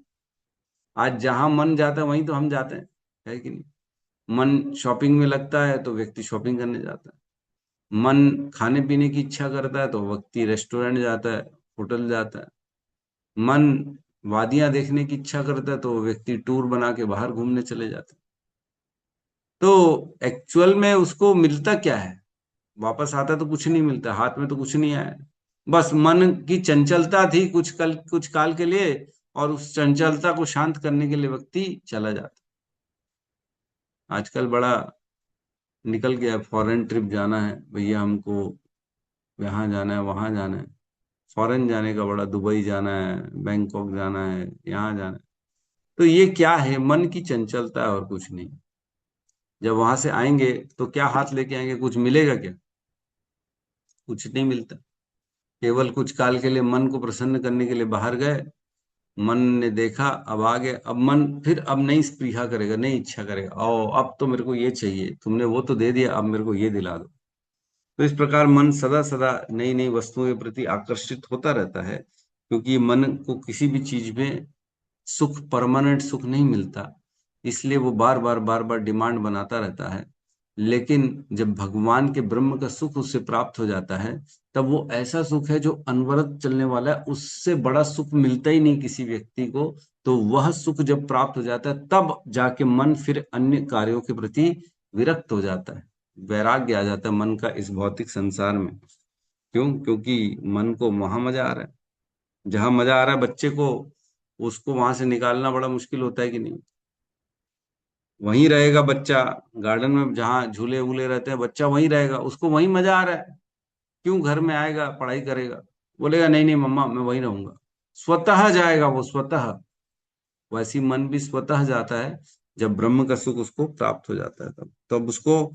आज जहां मन जाता है वहीं तो हम जाते हैं, है कि नहीं? मन शॉपिंग में लगता है तो व्यक्ति शॉपिंग करने जाता है। मन खाने पीने की इच्छा करता है तो व्यक्ति रेस्टोरेंट जाता है, होटल जाता है। मन वादियां देखने की इच्छा करता है तो व्यक्ति टूर बना के बाहर घूमने चले जाता है। तो एक्चुअल में उसको मिलता क्या है? वापस आता तो कुछ नहीं मिलता, हाथ में तो कुछ नहीं आया। बस मन की चंचलता थी कुछ काल के लिए, और उस चंचलता को शांत करने के लिए व्यक्ति चला जाता। आजकल बड़ा निकल गया, फॉरेन ट्रिप जाना है भैया हमको, यहाँ जाना है वहां जाना है। फॉरेन जाने का बड़ा, दुबई जाना है, बैंकॉक जाना है, यहाँ जाना है। तो ये क्या है? मन की चंचलता है और कुछ नहीं। जब वहां से आएंगे तो क्या हाथ लेके आएंगे? कुछ मिलेगा क्या? कुछ नहीं मिलता। केवल कुछ काल के लिए मन को प्रसन्न करने के लिए बाहर गए, मन ने देखा, अब आ गए, अब मन फिर अब नई स्पृहा करेगा, नई इच्छा करेगा, ओ अब तो मेरे को ये चाहिए, तुमने वो तो दे दिया, अब मेरे को ये दिला दो। तो इस प्रकार मन सदा सदा नई नई वस्तुओं के प्रति आकर्षित होता रहता है, क्योंकि मन को किसी भी चीज में सुख, परमानेंट सुख नहीं मिलता। इसलिए वो बार बार डिमांड बनाता रहता है। लेकिन जब भगवान के ब्रह्म का सुख उससे प्राप्त हो जाता है, तब वो ऐसा सुख है जो अनवरत चलने वाला है, उससे बड़ा सुख मिलता ही नहीं किसी व्यक्ति को। तो वह सुख जब प्राप्त हो जाता है, तब जाके मन फिर अन्य कार्यों के प्रति विरक्त हो जाता है, वैराग्य आ जाता है मन का इस भौतिक संसार में। क्यों? क्योंकि मन को वहां मजा आ रहा है, जहां मजा आ रहा है बच्चे को, उसको वहां से निकालना बड़ा मुश्किल होता है कि नहीं? वहीं रहेगा बच्चा, गार्डन में जहाँ झूले वूले रहते हैं बच्चा वहीं रहेगा, उसको वहीं मजा आ रहा है। क्यों? घर में आएगा, पढ़ाई करेगा, बोलेगा नहीं नहीं मम्मा मैं वहीं रहूंगा, स्वतः जाएगा वो, स्वतः। वैसी मन भी स्वतः जाता है जब ब्रह्म का सुख उसको प्राप्त हो जाता है, तब उसको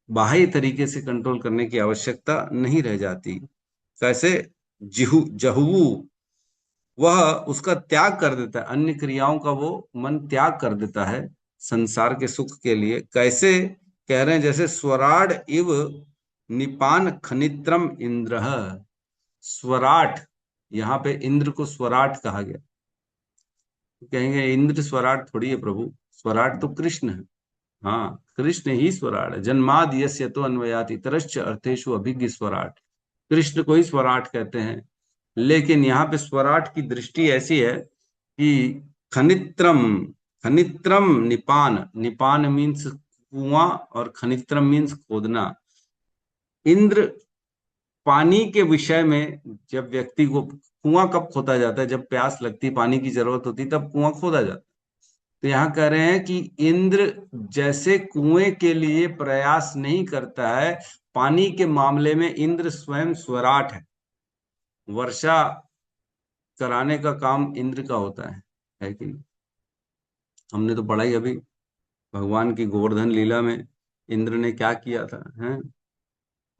बाह्य तरीके से कंट्रोल करने की आवश्यकता नहीं रह जाती। कैसे? जहू वह उसका त्याग कर देता है, अन्य क्रियाओं का वो मन त्याग कर देता है संसार के सुख के लिए। कैसे? कह रहे हैं जैसे स्वराड इव निपान खनित्रम इंद्र। स्वराट, यहाँ पे इंद्र को स्वराट कहा गया। कहेंगे इंद्र स्वराट थोड़ी है प्रभु, स्वराट तो कृष्ण है। हाँ, कृष्ण ही स्वराट है। जन्माद यस्य तो अन्वयाति तरश्च अर्थेषु अभिज्ञ स्वराट, कृष्ण को ही स्वराट कहते हैं। लेकिन यहाँ पे स्वराट की दृष्टि ऐसी है कि खनित्रम, खनित्रम निपान, निपान मीन्स कुआं और खनित्रम मीन्स खोदना। इंद्र पानी के विषय में, जब व्यक्ति को कुआं कब खोदा जाता है? जब प्यास लगती, पानी की जरूरत होती, तब कुआं खोदा जाता है। तो यहाँ कह रहे हैं कि इंद्र जैसे कुएं के लिए प्रयास नहीं करता है, पानी के मामले में इंद्र स्वयं स्वराट है। वर्षा कराने का काम इंद्र का होता है कि नहीं? हमने तो पढ़ा ही अभी भगवान की गोवर्धन लीला में इंद्र ने क्या किया था, हैं?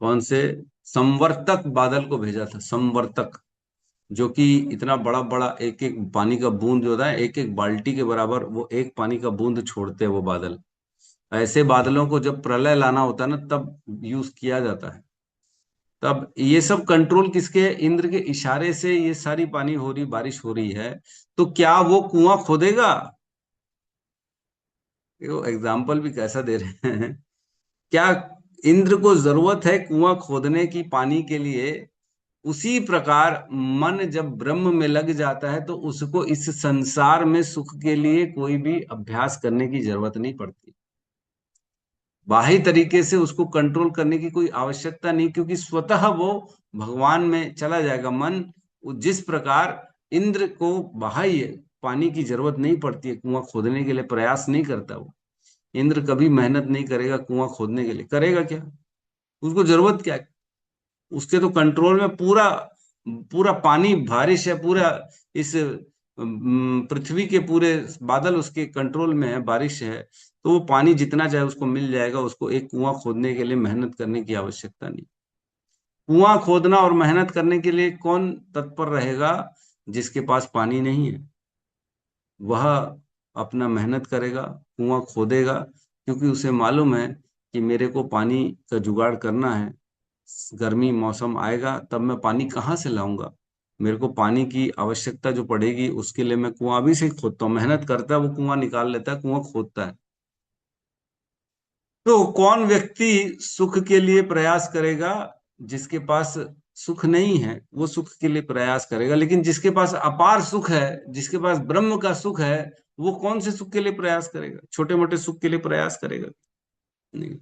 कौन से संवर्तक बादल को भेजा था, संवर्तक, जो कि इतना बड़ा बड़ा एक एक पानी का बूंद जो होता है, एक एक बाल्टी के बराबर वो एक पानी का बूंद छोड़ते हैं वो बादल। ऐसे बादलों को जब प्रलय लाना होता है ना, तब यूज किया जाता है। तब ये सब कंट्रोल किसके है? इंद्र के इशारे से ये सारी पानी हो रही, बारिश हो रही है। तो क्या वो कुआं खोदेगा? वो एग्जाम्पल भी कैसा दे रहे हैं। क्या इंद्र को जरूरत है कुआं खोदने की पानी के लिए? उसी प्रकार मन जब ब्रह्म में लग जाता है तो उसको इस संसार में सुख के लिए कोई भी अभ्यास करने की जरूरत नहीं पड़ती। बाह्य तरीके से उसको कंट्रोल करने की कोई आवश्यकता नहीं, क्योंकि स्वतः वो भगवान में चला जाएगा मन। जिस प्रकार इंद्र को बाह्य पानी की जरूरत नहीं पड़ती है, कुआं खोदने के लिए प्रयास नहीं करता वो। इंद्र कभी मेहनत नहीं करेगा कुआं खोदने के लिए, करेगा क्या? उसको जरूरत क्या है? उसके तो कंट्रोल में पूरा पूरा पानी, बारिश है, पूरा इस पृथ्वी के पूरे बादल उसके कंट्रोल में है, बारिश है। तो वो पानी जितना चाहे उसको मिल जाएगा, उसको एक कुआं खोदने के लिए मेहनत करने की आवश्यकता नहीं। कुआं खोदना और मेहनत करने के लिए कौन तत्पर रहेगा? जिसके पास पानी नहीं है वह अपना मेहनत करेगा, कुआं खोदेगा, क्योंकि उसे मालूम है कि मेरे को पानी का जुगाड़ करना है। गर्मी मौसम आएगा तब मैं पानी कहाँ से लाऊंगा? मेरे को पानी की आवश्यकता जो पड़ेगी उसके लिए मैं कुआं अभी से ही खोदता हूँ। मेहनत करता है वो, कुआं निकाल लेता है, कुआं खोदता है। तो कौन व्यक्ति सुख के लिए प्रयास करेगा? जिसके पास सुख नहीं है वो सुख के लिए प्रयास करेगा। लेकिन जिसके पास अपार सुख है, जिसके पास ब्रह्म का सुख है, वो कौन से सुख के लिए प्रयास करेगा? छोटे मोटे सुख के लिए प्रयास करेगा? नहीं।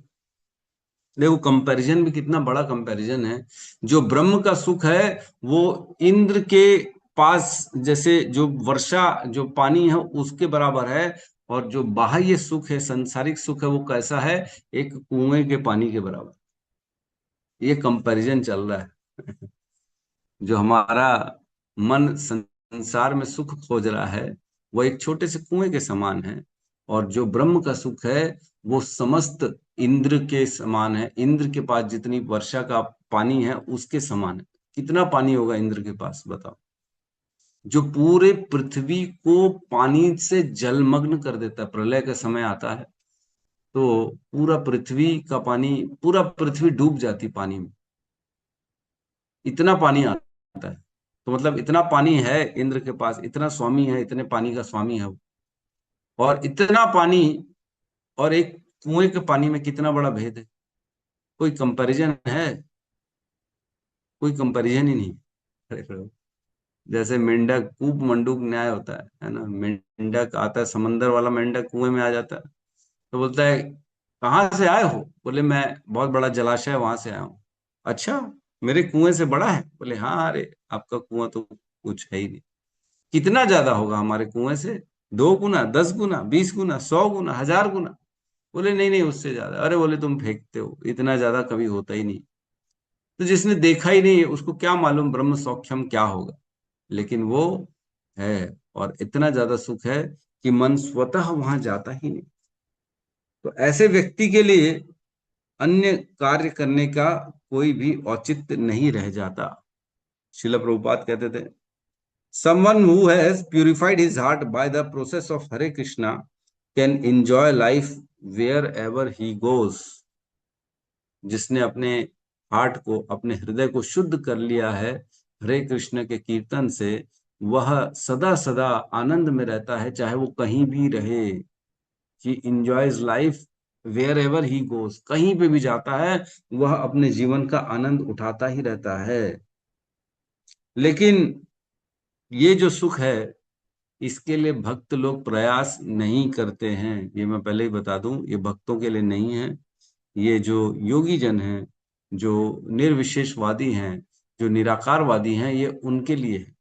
देखो कंपैरिजन भी कितना बड़ा कंपैरिजन है। जो ब्रह्म का सुख है वो इंद्र के पास जैसे जो वर्षा, जो पानी है उसके बराबर है। और जो बाह्य सुख है, सांसारिक सुख है, वो कैसा है? एक कुएं के पानी के बराबर। ये कंपैरिजन चल रहा है। जो हमारा मन संसार में सुख खोज रहा है वो एक छोटे से कुएं के समान है। और जो ब्रह्म का सुख है वो समस्त इंद्र के समान है। इंद्र के पास जितनी वर्षा का पानी है उसके समान है। कितना पानी होगा इंद्र के पास बताओ? जो पूरे पृथ्वी को पानी से जलमग्न कर देता है। प्रलय का समय आता है तो पूरा पृथ्वी का पानी, पूरा पृथ्वी डूब जाती पानी में, इतना पानी आता है। तो मतलब इतना पानी है इंद्र के पास, इतना स्वामी है, इतने पानी का स्वामी है वो। और इतना पानी और एक कुएं के पानी में कितना बड़ा भेद है? कोई कंपैरिजन है? कोई कंपैरिजन ही नहीं। अरे प्रभु, जैसे मेंढक कूप मंडूक न्याय होता है ना। मेंढक आता है, समंदर वाला मेंढक कुएं में आ जाता है तो बोलता है कहाँ से आए हो? बोले मैं बहुत बड़ा जलाशय है वहां से आया हूँ। अच्छा, मेरे कुएं से बड़ा है? बोले हाँ, अरे आपका कुआं तो कुछ है ही नहीं। कितना ज्यादा होगा हमारे कुएं से? 2 गुना, 10 गुना, 20 गुना, 100 गुना, 1000 गुना? बोले नहीं नहीं, उससे ज्यादा। अरे बोले तुम फेंकते हो, इतना ज्यादा कभी होता ही नहीं। तो जिसने देखा ही नहीं है उसको क्या मालूम ब्रह्म सौख्यम क्या होगा? लेकिन वो है, और इतना ज्यादा सुख है कि मन स्वतः वहां जाता ही नहीं। तो ऐसे व्यक्ति के लिए अन्य कार्य करने का कोई भी औचित्य नहीं रह जाता। शिला प्रभुपाद कहते थे, someone who has purified his heart by the process of Hare Krishna can enjoy life wherever he goes। जिसने अपने हार्ट को, अपने हृदय को शुद्ध कर लिया है हरे कृष्ण के कीर्तन से, वह सदा सदा आनंद में रहता है, चाहे वो कहीं भी रहे। He enjoys life wherever he goes, कहीं पे भी जाता है वह अपने जीवन का आनंद उठाता ही रहता है। लेकिन ये जो सुख है, इसके लिए भक्त लोग प्रयास नहीं करते हैं। ये मैं पहले ही बता दूं, ये भक्तों के लिए नहीं है। ये जो योगी जन हैं, जो निर्विशेषवादी हैं, जो निराकारवादी हैं, ये उनके लिए है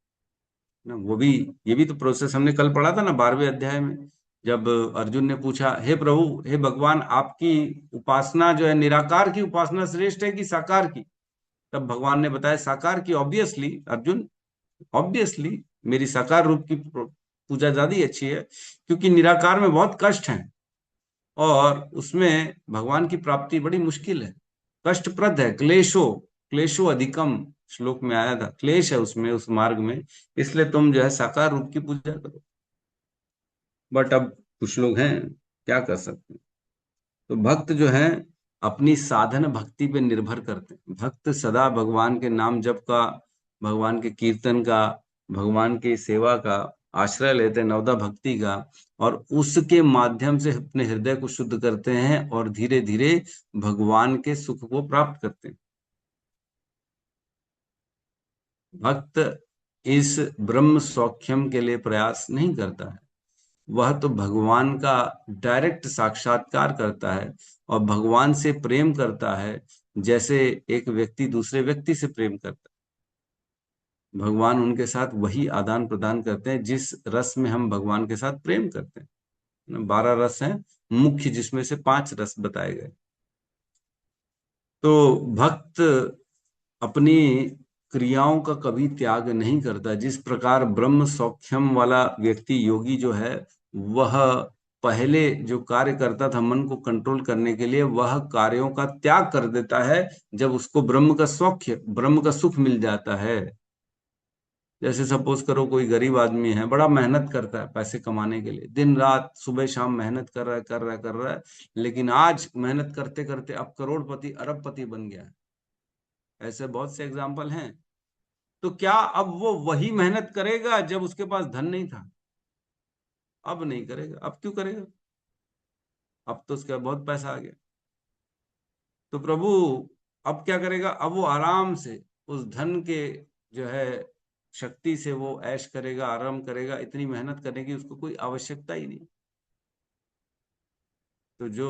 ना। वो भी, ये भी तो प्रोसेस हमने कल पढ़ा था ना 12वें अध्याय में, जब अर्जुन ने पूछा, हे प्रभु, हे भगवान, आपकी उपासना जो है, निराकार की उपासना श्रेष्ठ है कि साकार की? तब भगवान ने बताया, साकार की। ऑब्वियसली अर्जुन, ऑब्वियसली मेरी साकार रूप की पूजा ज्यादा ही अच्छी है, क्योंकि निराकार में बहुत कष्ट है और उसमें भगवान की प्राप्ति बड़ी मुश्किल है, कष्टप्रद है। क्लेशो क्लेशो अधिकम श्लोक में आया था, क्लेश है उसमें, उस मार्ग में, इसलिए तुम जो है साकार रूप की पूजा करो। बट अब कुछ लोग हैं, क्या कर सकते हैं। तो भक्त जो हैं अपनी साधन भक्ति पे निर्भर करते हैं। भक्त सदा भगवान के नाम जप का, भगवान के कीर्तन का, भगवान की सेवा का आश्रय लेते हैं, नवदा भक्ति का, और उसके माध्यम से अपने हृदय को शुद्ध करते हैं और धीरे धीरे भगवान के सुख को प्राप्त करते हैं। भक्त इस ब्रह्म सौख्यम के लिए प्रयास नहीं करता है, वह तो भगवान का डायरेक्ट साक्षात्कार करता है और भगवान से प्रेम करता है, जैसे एक व्यक्ति दूसरे व्यक्ति से प्रेम करता है। भगवान उनके साथ वही आदान प्रदान करते हैं जिस रस में हम भगवान के साथ प्रेम करते हैं। 12 रस हैं मुख्य, जिसमें से 5 रस बताए गए। तो भक्त अपनी क्रियाओं का कभी त्याग नहीं करता। जिस प्रकार ब्रह्म सौख्यम वाला व्यक्ति, योगी जो है, वह पहले जो कार्य करता था मन को कंट्रोल करने के लिए, वह कार्यों का त्याग कर देता है जब उसको ब्रह्म का सौख्य, ब्रह्म का सुख मिल जाता है। जैसे सपोज करो कोई गरीब आदमी है, बड़ा मेहनत करता है पैसे कमाने के लिए, दिन रात सुबह शाम मेहनत कर रहा है, कर रहा है, कर रहा है, लेकिन आज मेहनत करते करते अब करोड़पति, अरबपति बन गया है। ऐसे बहुत से एग्जाम्पल हैं। तो क्या अब वो वही मेहनत करेगा जब उसके पास धन नहीं था? अब नहीं करेगा। अब क्यों करेगा? अब तो उसका बहुत पैसा आ गया। तो प्रभु अब क्या करेगा? अब वो आराम से उस धन के जो है शक्ति से वो ऐश करेगा, आराम करेगा, इतनी मेहनत करने की उसको कोई आवश्यकता ही नहीं। तो जो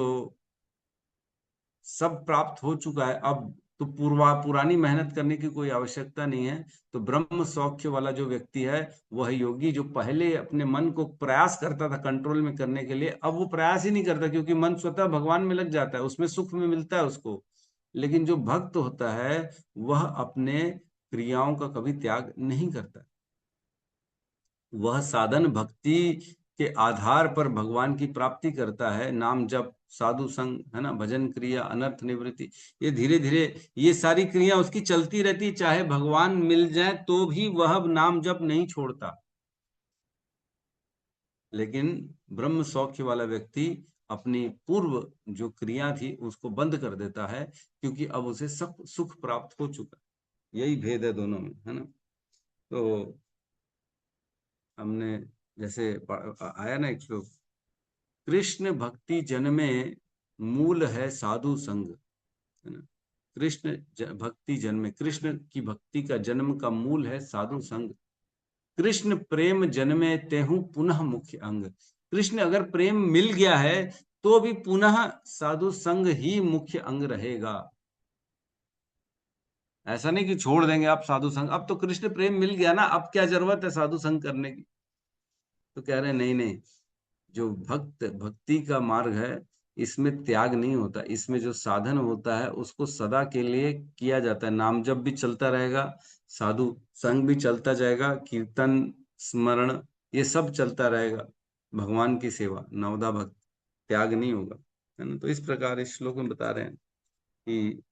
सब प्राप्त हो चुका है, अब तो पुरानी मेहनत करने की कोई आवश्यकता नहीं है। तो ब्रह्म सौख्य वाला जो व्यक्ति है, वह योगी, जो पहले अपने मन को प्रयास करता था कंट्रोल में करने के लिए, अब वो प्रयास ही नहीं करता, क्योंकि मन स्वतः भगवान में लग जाता है, उसमें सुख में मिलता है उसको। लेकिन जो भक्त होता है, वह अपने क्रियाओं का कभी त्याग नहीं करता। वह साधन भक्ति के आधार पर भगवान की प्राप्ति करता है। नाम जप, साधु संग, है ना, भजन क्रिया, अनर्थ निवृत्ति, ये धीरे धीरे ये सारी क्रिया उसकी चलती रहती। चाहे भगवान मिल जाए तो भी वह नाम जप नहीं छोड़ता। लेकिन ब्रह्म सौख्य वाला व्यक्ति अपनी पूर्व जो क्रिया थी उसको बंद कर देता है, क्योंकि अब उसे सब सुख प्राप्त हो चुका। यही भेद है दोनों में, है ना। तो हमने जैसे आया ना एक श्लोक, कृष्ण भक्ति जन में मूल है साधु संग, है ना। कृष्ण भक्ति जन में, कृष्ण की भक्ति का जन्म का मूल है साधु संग। कृष्ण प्रेम जन्मे तेहु पुनः मुख्य अंग। कृष्ण अगर प्रेम मिल गया है तो भी पुनः साधु संग ही मुख्य अंग रहेगा। ऐसा नहीं कि छोड़ देंगे आप साधु संग, अब तो कृष्ण प्रेम मिल गया ना, अब क्या जरूरत है साधु संग करने की। तो कह रहे हैं नहीं नहीं, जो भक्ति का मार्ग है, इसमें त्याग नहीं होता। इसमें जो साधन होता है उसको सदा के लिए किया जाता है। नाम जप भी चलता रहेगा, साधु संग भी चलता जाएगा, कीर्तन स्मरण ये सब चलता रहेगा। भगवान की सेवा, नवदा भक्त, त्याग नहीं होगा, है ना। तो इस प्रकार इस श्लोक में बता रहे हैं कि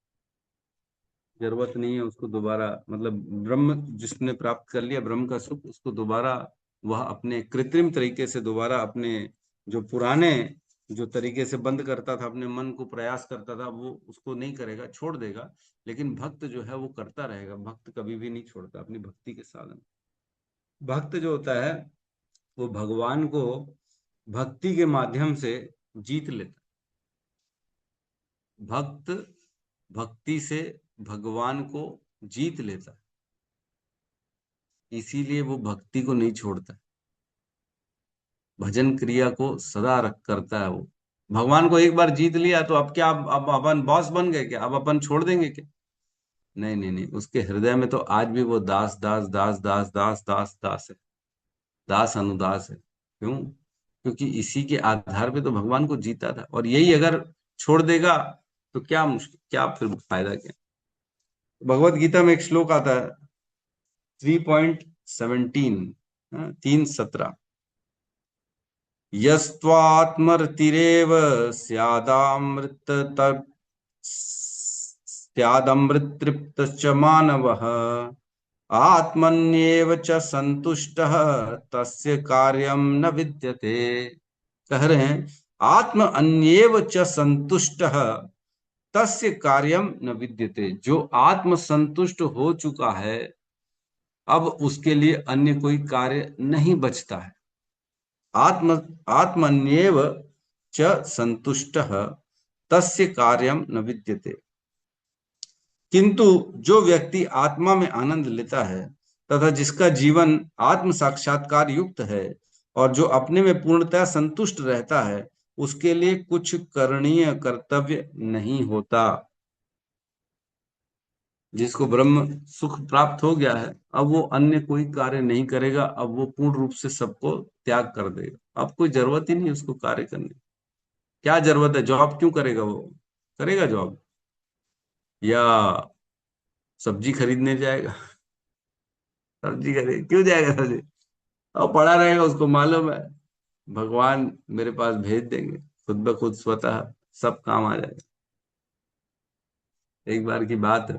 जरूरत नहीं है उसको दोबारा, मतलब ब्रह्म जिसने प्राप्त कर लिया ब्रह्म का सुख, उसको दोबारा वह अपने कृत्रिम तरीके से दोबारा अपने जो पुराने जो तरीके से बंद करता था अपने मन को, प्रयास करता था, वो उसको नहीं करेगा, छोड़ देगा। लेकिन भक्त जो है वो करता रहेगा, भक्त कभी भी नहीं छोड़ता अपनी भक्ति के साधन। भक्त जो होता है वो भगवान को भक्ति के माध्यम से जीत लेता है। भक्त भक्ति से भगवान को जीत लेता है, इसीलिए वो भक्ति को नहीं छोड़ता, भजन क्रिया को सदा रख करता है वो। भगवान को एक बार जीत लिया तो अब क्या, अब अपन बॉस बन गए क्या, अब अपन छोड़ देंगे क्या? नहीं नहीं नहीं, उसके हृदय में तो आज भी वो दास दास दास दास दास दास दास है, दास अनुदास है। क्यों? क्योंकि इसी के आधार पे तो भगवान को जीता था, और यही अगर छोड़ देगा तो क्या मुश्किल, क्या फिर फायदा क्या? भगवत गीता में एक श्लोक आता है 3.17, 3:17, यस्त्वात्मरतिरेव स्यादामृत स्यादमृततृप्तश्च मानवः आत्मन्येव च संतुष्टः तस्य कार्यम न विद्यते। कह रहे हैं आत्म अन्येव च संतुष्टः तस्य कार्यम न विद्यते, जो आत्म संतुष्ट हो चुका है अब उसके लिए अन्य कोई कार्य नहीं बचता है। आत्मन्येव च संतुष्टः तस्य कार्यम न विद्यते। किंतु जो व्यक्ति आत्मा में आनंद लेता है तथा जिसका जीवन आत्म साक्षात्कार युक्त है और जो अपने में पूर्णतः संतुष्ट रहता है, उसके लिए कुछ करणीय कर्तव्य नहीं होता। जिसको ब्रह्म सुख प्राप्त हो गया है अब वो अन्य कोई कार्य नहीं करेगा, अब वो पूर्ण रूप से सबको त्याग कर देगा, अब कोई जरूरत ही नहीं उसको कार्य करने की। क्या जरूरत है, जॉब क्यों करेगा, वो करेगा जॉब या सब्जी खरीदने जाएगा? सब्जी खरीद क्यों जाएगा सब्जी? और पड़ा रहेगा, उसको मालूम है भगवान मेरे पास भेज देंगे, खुद ब खुद स्वतः सब काम आ जाएगा। एक बार की बात है,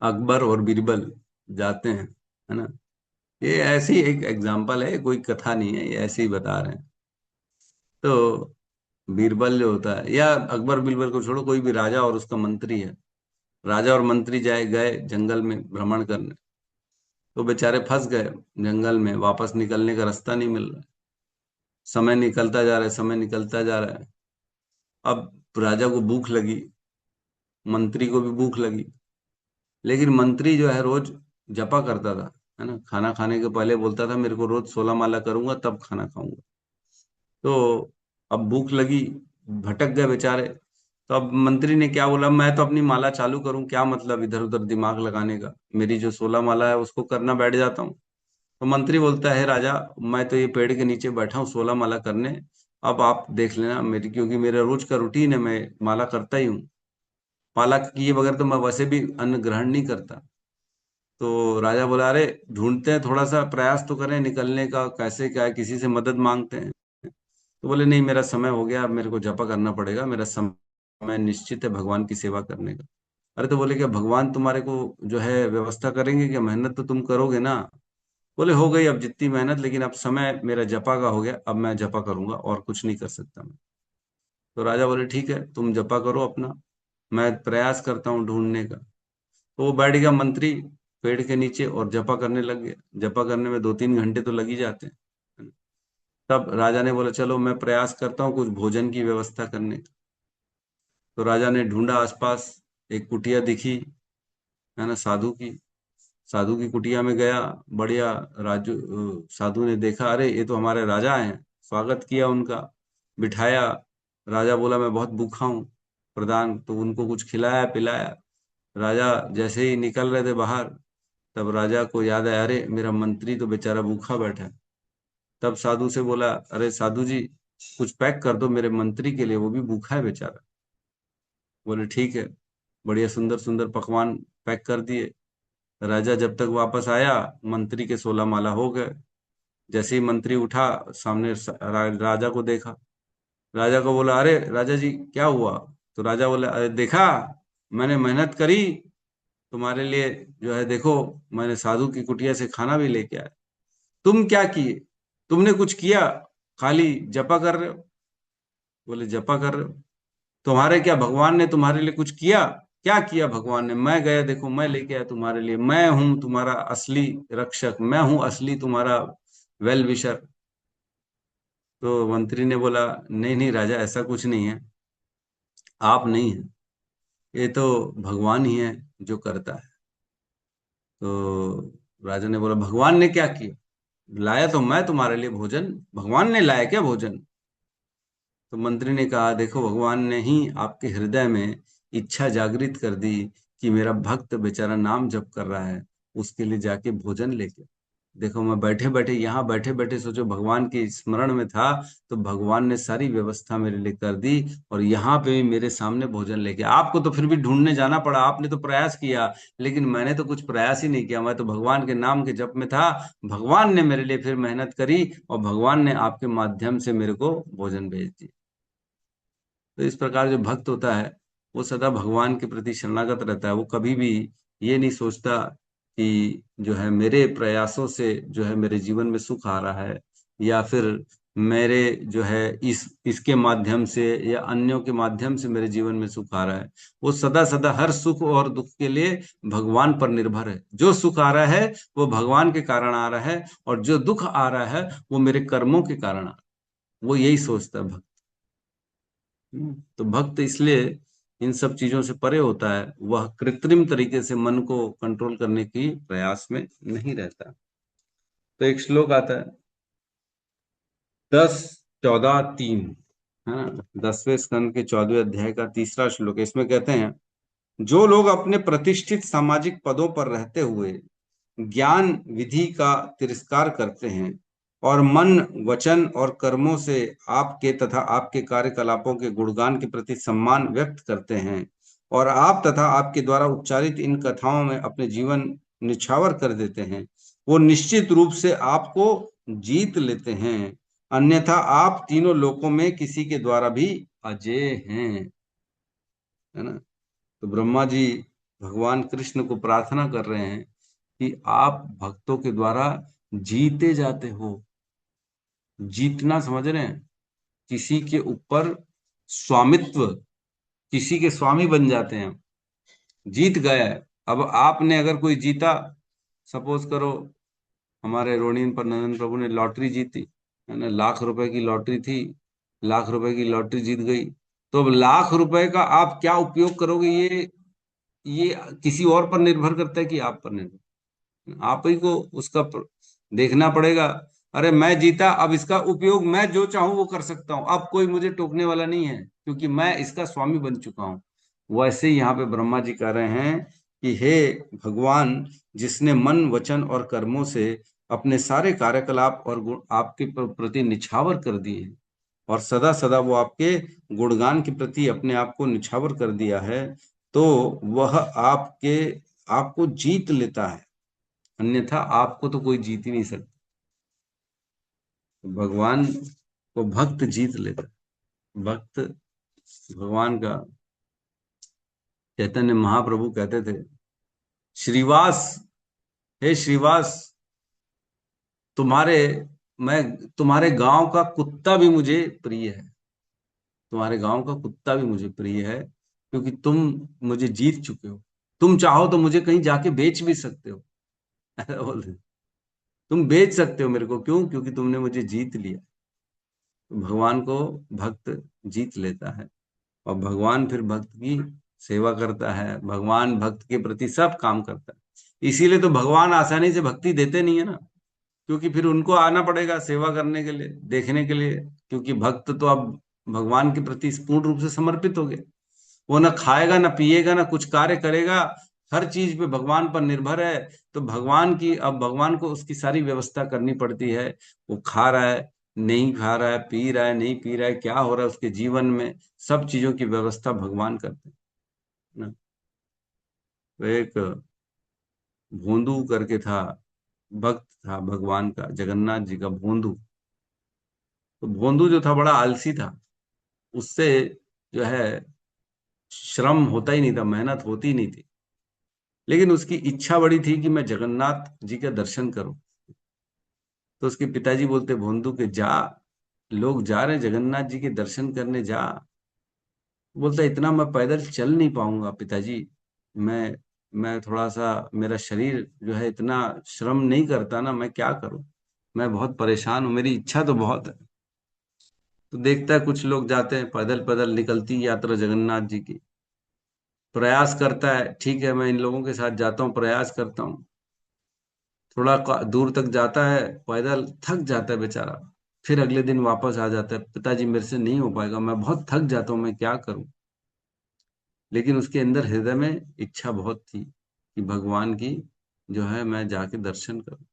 अकबर और बीरबल जाते हैं, है ना। ये ऐसी एक एग्जाम्पल है, कोई कथा नहीं है, ये ऐसे ही बता रहे हैं। तो बीरबल जो होता है, या अकबर बीरबल को छोड़ो, कोई भी राजा और उसका मंत्री है, राजा और मंत्री जाए गए जंगल में भ्रमण करने, तो बेचारे फंस गए जंगल में, वापस निकलने का रास्ता नहीं मिल रहा है। समय निकलता जा रहा है, समय निकलता जा रहा है। अब राजा को भूख लगी, मंत्री को भी भूख लगी, लेकिन मंत्री जो है रोज जपा करता था, है ना। खाना खाने के पहले बोलता था मेरे को रोज 16 माला करूंगा तब खाना खाऊंगा। तो अब भूख लगी, भटक गए बेचारे। तो अब मंत्री ने क्या बोला, मैं तो अपनी माला चालू करूं, क्या मतलब इधर उधर दिमाग लगाने का, मेरी जो 16 माला है उसको करना बैठ जाता हूँ। तो मंत्री बोलता है राजा, मैं तो ये पेड़ के नीचे बैठा हूँ 16 माला करने, अब आप देख लेना मेरी, क्योंकि मेरा रोज का रूटीन है, मैं माला करता ही हूँ, माला किए बगैर तो मैं वैसे भी अन्न ग्रहण नहीं करता। तो राजा बोला अरे ढूंढते हैं, थोड़ा सा प्रयास तो करें निकलने का, कैसे क्या है, किसी से मदद मांगते हैं। तो बोले नहीं, मेरा समय हो गया, अब मेरे को जपा करना पड़ेगा, मेरा समय निश्चित है भगवान की सेवा करने का। अरे तो बोले क्या भगवान तुम्हारे को जो है व्यवस्था करेंगे क्या, मेहनत तो तुम करोगे ना? बोले हो गई अब जितनी मेहनत, लेकिन अब समय मेरा जपा का हो गया, अब मैं जपा करूंगा और कुछ नहीं कर सकता मैं। तो राजा बोले ठीक है तुम जपा करो अपना, मैं प्रयास करता हूँ ढूंढने का। तो वो बैठ गया मंत्री पेड़ के नीचे और जपा करने लग गया। जपा करने में 2-3 घंटे तो लग ही जाते हैं। तब राजा ने बोला चलो मैं प्रयास करता हूँ कुछ भोजन की व्यवस्था करने का। तो राजा ने ढूंढा आसपास, एक कुटिया दिखी, है ना, साधु की। साधु की कुटिया में गया, बढ़िया राजू साधु ने देखा, अरे ये तो हमारे राजा हैं, स्वागत किया उनका, बिठाया। राजा बोला मैं बहुत भूखा हूँ, प्रधान, तो उनको कुछ खिलाया पिलाया। राजा जैसे ही निकल रहे थे बाहर, तब राजा को याद आया अरे मेरा मंत्री तो बेचारा भूखा बैठा है। तब साधु से बोला अरे साधु जी कुछ पैक कर दो मेरे मंत्री के लिए, वो भी भूखा है बेचारा। बोले ठीक है, बढ़िया सुंदर सुंदर पकवान पैक कर दिए। राजा जब तक वापस आया मंत्री के 16 माला हो गए। जैसे ही मंत्री उठा, सामने राजा को देखा, राजा को बोला, अरे राजा जी क्या हुआ? तो राजा बोला, अरे देखा, मैंने मेहनत करी तुम्हारे लिए, जो है देखो, मैंने साधु की कुटिया से खाना भी लेके आया। तुम क्या किए? तुमने कुछ किया? खाली जपा कर रहे हो। बोले, जपा कर रहे हो? तुम्हारे क्या भगवान ने तुम्हारे लिए कुछ किया? क्या किया भगवान ने? मैं गया, देखो मैं लेके आया तुम्हारे लिए, मैं हूं तुम्हारा असली रक्षक, मैं हूं असली तुम्हारा वेल विशर। तो मंत्री ने बोला, नहीं नहीं राजा, ऐसा कुछ नहीं है, आप नहीं है, ये तो भगवान ही है जो करता है। तो राजा ने बोला, भगवान ने क्या किया? लाया तो मैं तुम्हारे लिए भोजन, भगवान ने लाया क्या भोजन? तो मंत्री ने कहा, देखो भगवान ने ही आपके हृदय में इच्छा जागृत कर दी कि मेरा भक्त बेचारा नाम जप कर रहा है, उसके लिए जाके भोजन लेके। देखो मैं बैठे बैठे, यहाँ बैठे बैठे सोचो भगवान के स्मरण में था, तो भगवान ने सारी व्यवस्था मेरे लिए कर दी, और यहाँ पे भी मेरे सामने भोजन लेके। आपको तो फिर भी ढूंढने जाना पड़ा, आपने तो प्रयास किया, लेकिन मैंने तो कुछ प्रयास ही नहीं किया, मैं तो भगवान के नाम के जप में था। भगवान ने मेरे लिए फिर मेहनत करी, और भगवान ने आपके माध्यम से मेरे को भोजन भेज दिया। तो इस प्रकार जो भक्त होता है, वो सदा भगवान के प्रति शरणागत रहता है। वो कभी भी ये नहीं सोचता कि जो है मेरे प्रयासों से जो है मेरे जीवन में सुख आ रहा है, या फिर मेरे जो है इस इसके माध्यम से या अन्यों के माध्यम से मेरे जीवन में सुख आ रहा है। वो सदा सदा हर सुख और दुख के लिए भगवान पर निर्भर है। जो सुख आ रहा है वो भगवान के कारण आ रहा है, और जो दुख आ रहा है वो मेरे कर्मों के कारण आ रहा है। वो यही सोचता है भक्त। तो भक्त इसलिए इन सब चीजों से परे होता है, वह कृत्रिम तरीके से मन को कंट्रोल करने की प्रयास में नहीं रहता। तो एक श्लोक आता है, 10-14-3, है ना, 10वें स्कंद के 14वें अध्याय का तीसरा श्लोक है। इसमें कहते हैं, जो लोग अपने प्रतिष्ठित सामाजिक पदों पर रहते हुए ज्ञान विधि का तिरस्कार करते हैं, और मन वचन और कर्मों से आपके तथा आपके कार्यकलापों के गुणगान के प्रति सम्मान व्यक्त करते हैं, और आप तथा आपके द्वारा उच्चारित इन कथाओं में अपने जीवन निछावर कर देते हैं, वो निश्चित रूप से आपको जीत लेते हैं, अन्यथा आप तीनों लोकों में किसी के द्वारा भी अजेय हैं। है ना? तो ब्रह्मा जी भगवान कृष्ण को प्रार्थना कर रहे हैं कि आप भक्तों के द्वारा जीते जाते हो। जीतना समझ रहे हैं? किसी के ऊपर स्वामित्व, किसी के स्वामी बन जाते हैं, जीत गया है। अब आपने अगर कोई जीता, सपोज करो हमारे रोनिन पर नंदन प्रभु ने लॉटरी जीती, है ना, ₹1,00,000 की लॉटरी थी, ₹1,00,000 की लॉटरी जीत गई, तो अब ₹1,00,000 का आप क्या उपयोग करोगे, ये किसी और पर निर्भर करता है कि आप पर निर्भर। आप ही को उसका देखना पड़ेगा। अरे मैं जीता, अब इसका उपयोग मैं जो चाहूं वो कर सकता हूं, अब कोई मुझे टोकने वाला नहीं है, क्योंकि मैं इसका स्वामी बन चुका हूं। वैसे ही यहाँ पे ब्रह्मा जी कह रहे हैं कि हे भगवान, जिसने मन वचन और कर्मों से अपने सारे कार्यकलाप और गुण आपके प्रति निछावर कर दिए हैं, और सदा सदा वो आपके गुणगान के प्रति अपने आप को निछावर कर दिया है, तो वह आपको जीत लेता है, अन्यथा आपको तो कोई जीत ही नहीं सकता। भगवान को भक्त जीत लेता है। भक्त भगवान का, चैतन्य महाप्रभु कहते थे, श्रीवास, हे श्रीवास, तुम्हारे मैं तुम्हारे गांव का कुत्ता भी मुझे प्रिय है, तुम्हारे गांव का कुत्ता भी मुझे प्रिय है, क्योंकि तुम मुझे जीत चुके हो। तुम चाहो तो मुझे कहीं जाके बेच भी सकते हो। ऐसा बोलते, तुम बेच सकते हो मेरे को, क्यों? क्योंकि तुमने मुझे जीत लिया। भगवान को भक्त जीत लेता है, और भगवान फिर भक्त की सेवा करता है, भगवान भक्त के प्रति सब काम करता है। इसीलिए तो भगवान आसानी से भक्ति देते नहीं है ना, क्योंकि फिर उनको आना पड़ेगा सेवा करने के लिए, देखने के लिए, क्योंकि भक्त तो अब भगवान के प्रति पूर्ण रूप से समर्पित हो गया। वो ना खाएगा, ना पिएगा, ना कुछ कार्य करेगा, हर चीज पे भगवान पर निर्भर है। तो भगवान की, अब भगवान को उसकी सारी व्यवस्था करनी पड़ती है। वो खा रहा है, नहीं खा रहा है, पी रहा है, नहीं पी रहा है, क्या हो रहा है उसके जीवन में, सब चीजों की व्यवस्था भगवान करते हैं ना। तो एक भोंदू करके था, भक्त था भगवान का, जगन्नाथ जी का भोंदू। तो भोंदू जो था बड़ा आलसी था, उससे जो है श्रम होता ही नहीं था, मेहनत होती ही नहीं थी। लेकिन उसकी इच्छा बड़ी थी कि मैं जगन्नाथ जी का दर्शन करूं। तो उसके पिताजी बोलते भोंदू के जा, लोग जा रहे हैं जगन्नाथ जी के दर्शन करने, जा। बोलता इतना मैं पैदल चल नहीं पाऊंगा पिताजी। मैं मैं थोड़ा सा, मेरा शरीर जो है इतना श्रम नहीं करता ना, मैं क्या करूं। मैं बहुत परेशान हूं, मेरी इच्छा तो बहुत है। तो देखता है कुछ लोग जाते हैं, पैदल पैदल निकलती यात्रा जगन्नाथ जी की। प्रयास करता है, ठीक है मैं इन लोगों के साथ जाता हूँ, प्रयास करता हूँ। थोड़ा दूर तक जाता है पैदल, थक जाता है बेचारा। फिर अगले दिन वापस आ जाता है, पिताजी मेरे से नहीं हो पाएगा, मैं बहुत थक जाता हूँ, मैं क्या करूं। लेकिन उसके अंदर हृदय में इच्छा बहुत थी कि भगवान की जो है मैं जाके दर्शन करूं।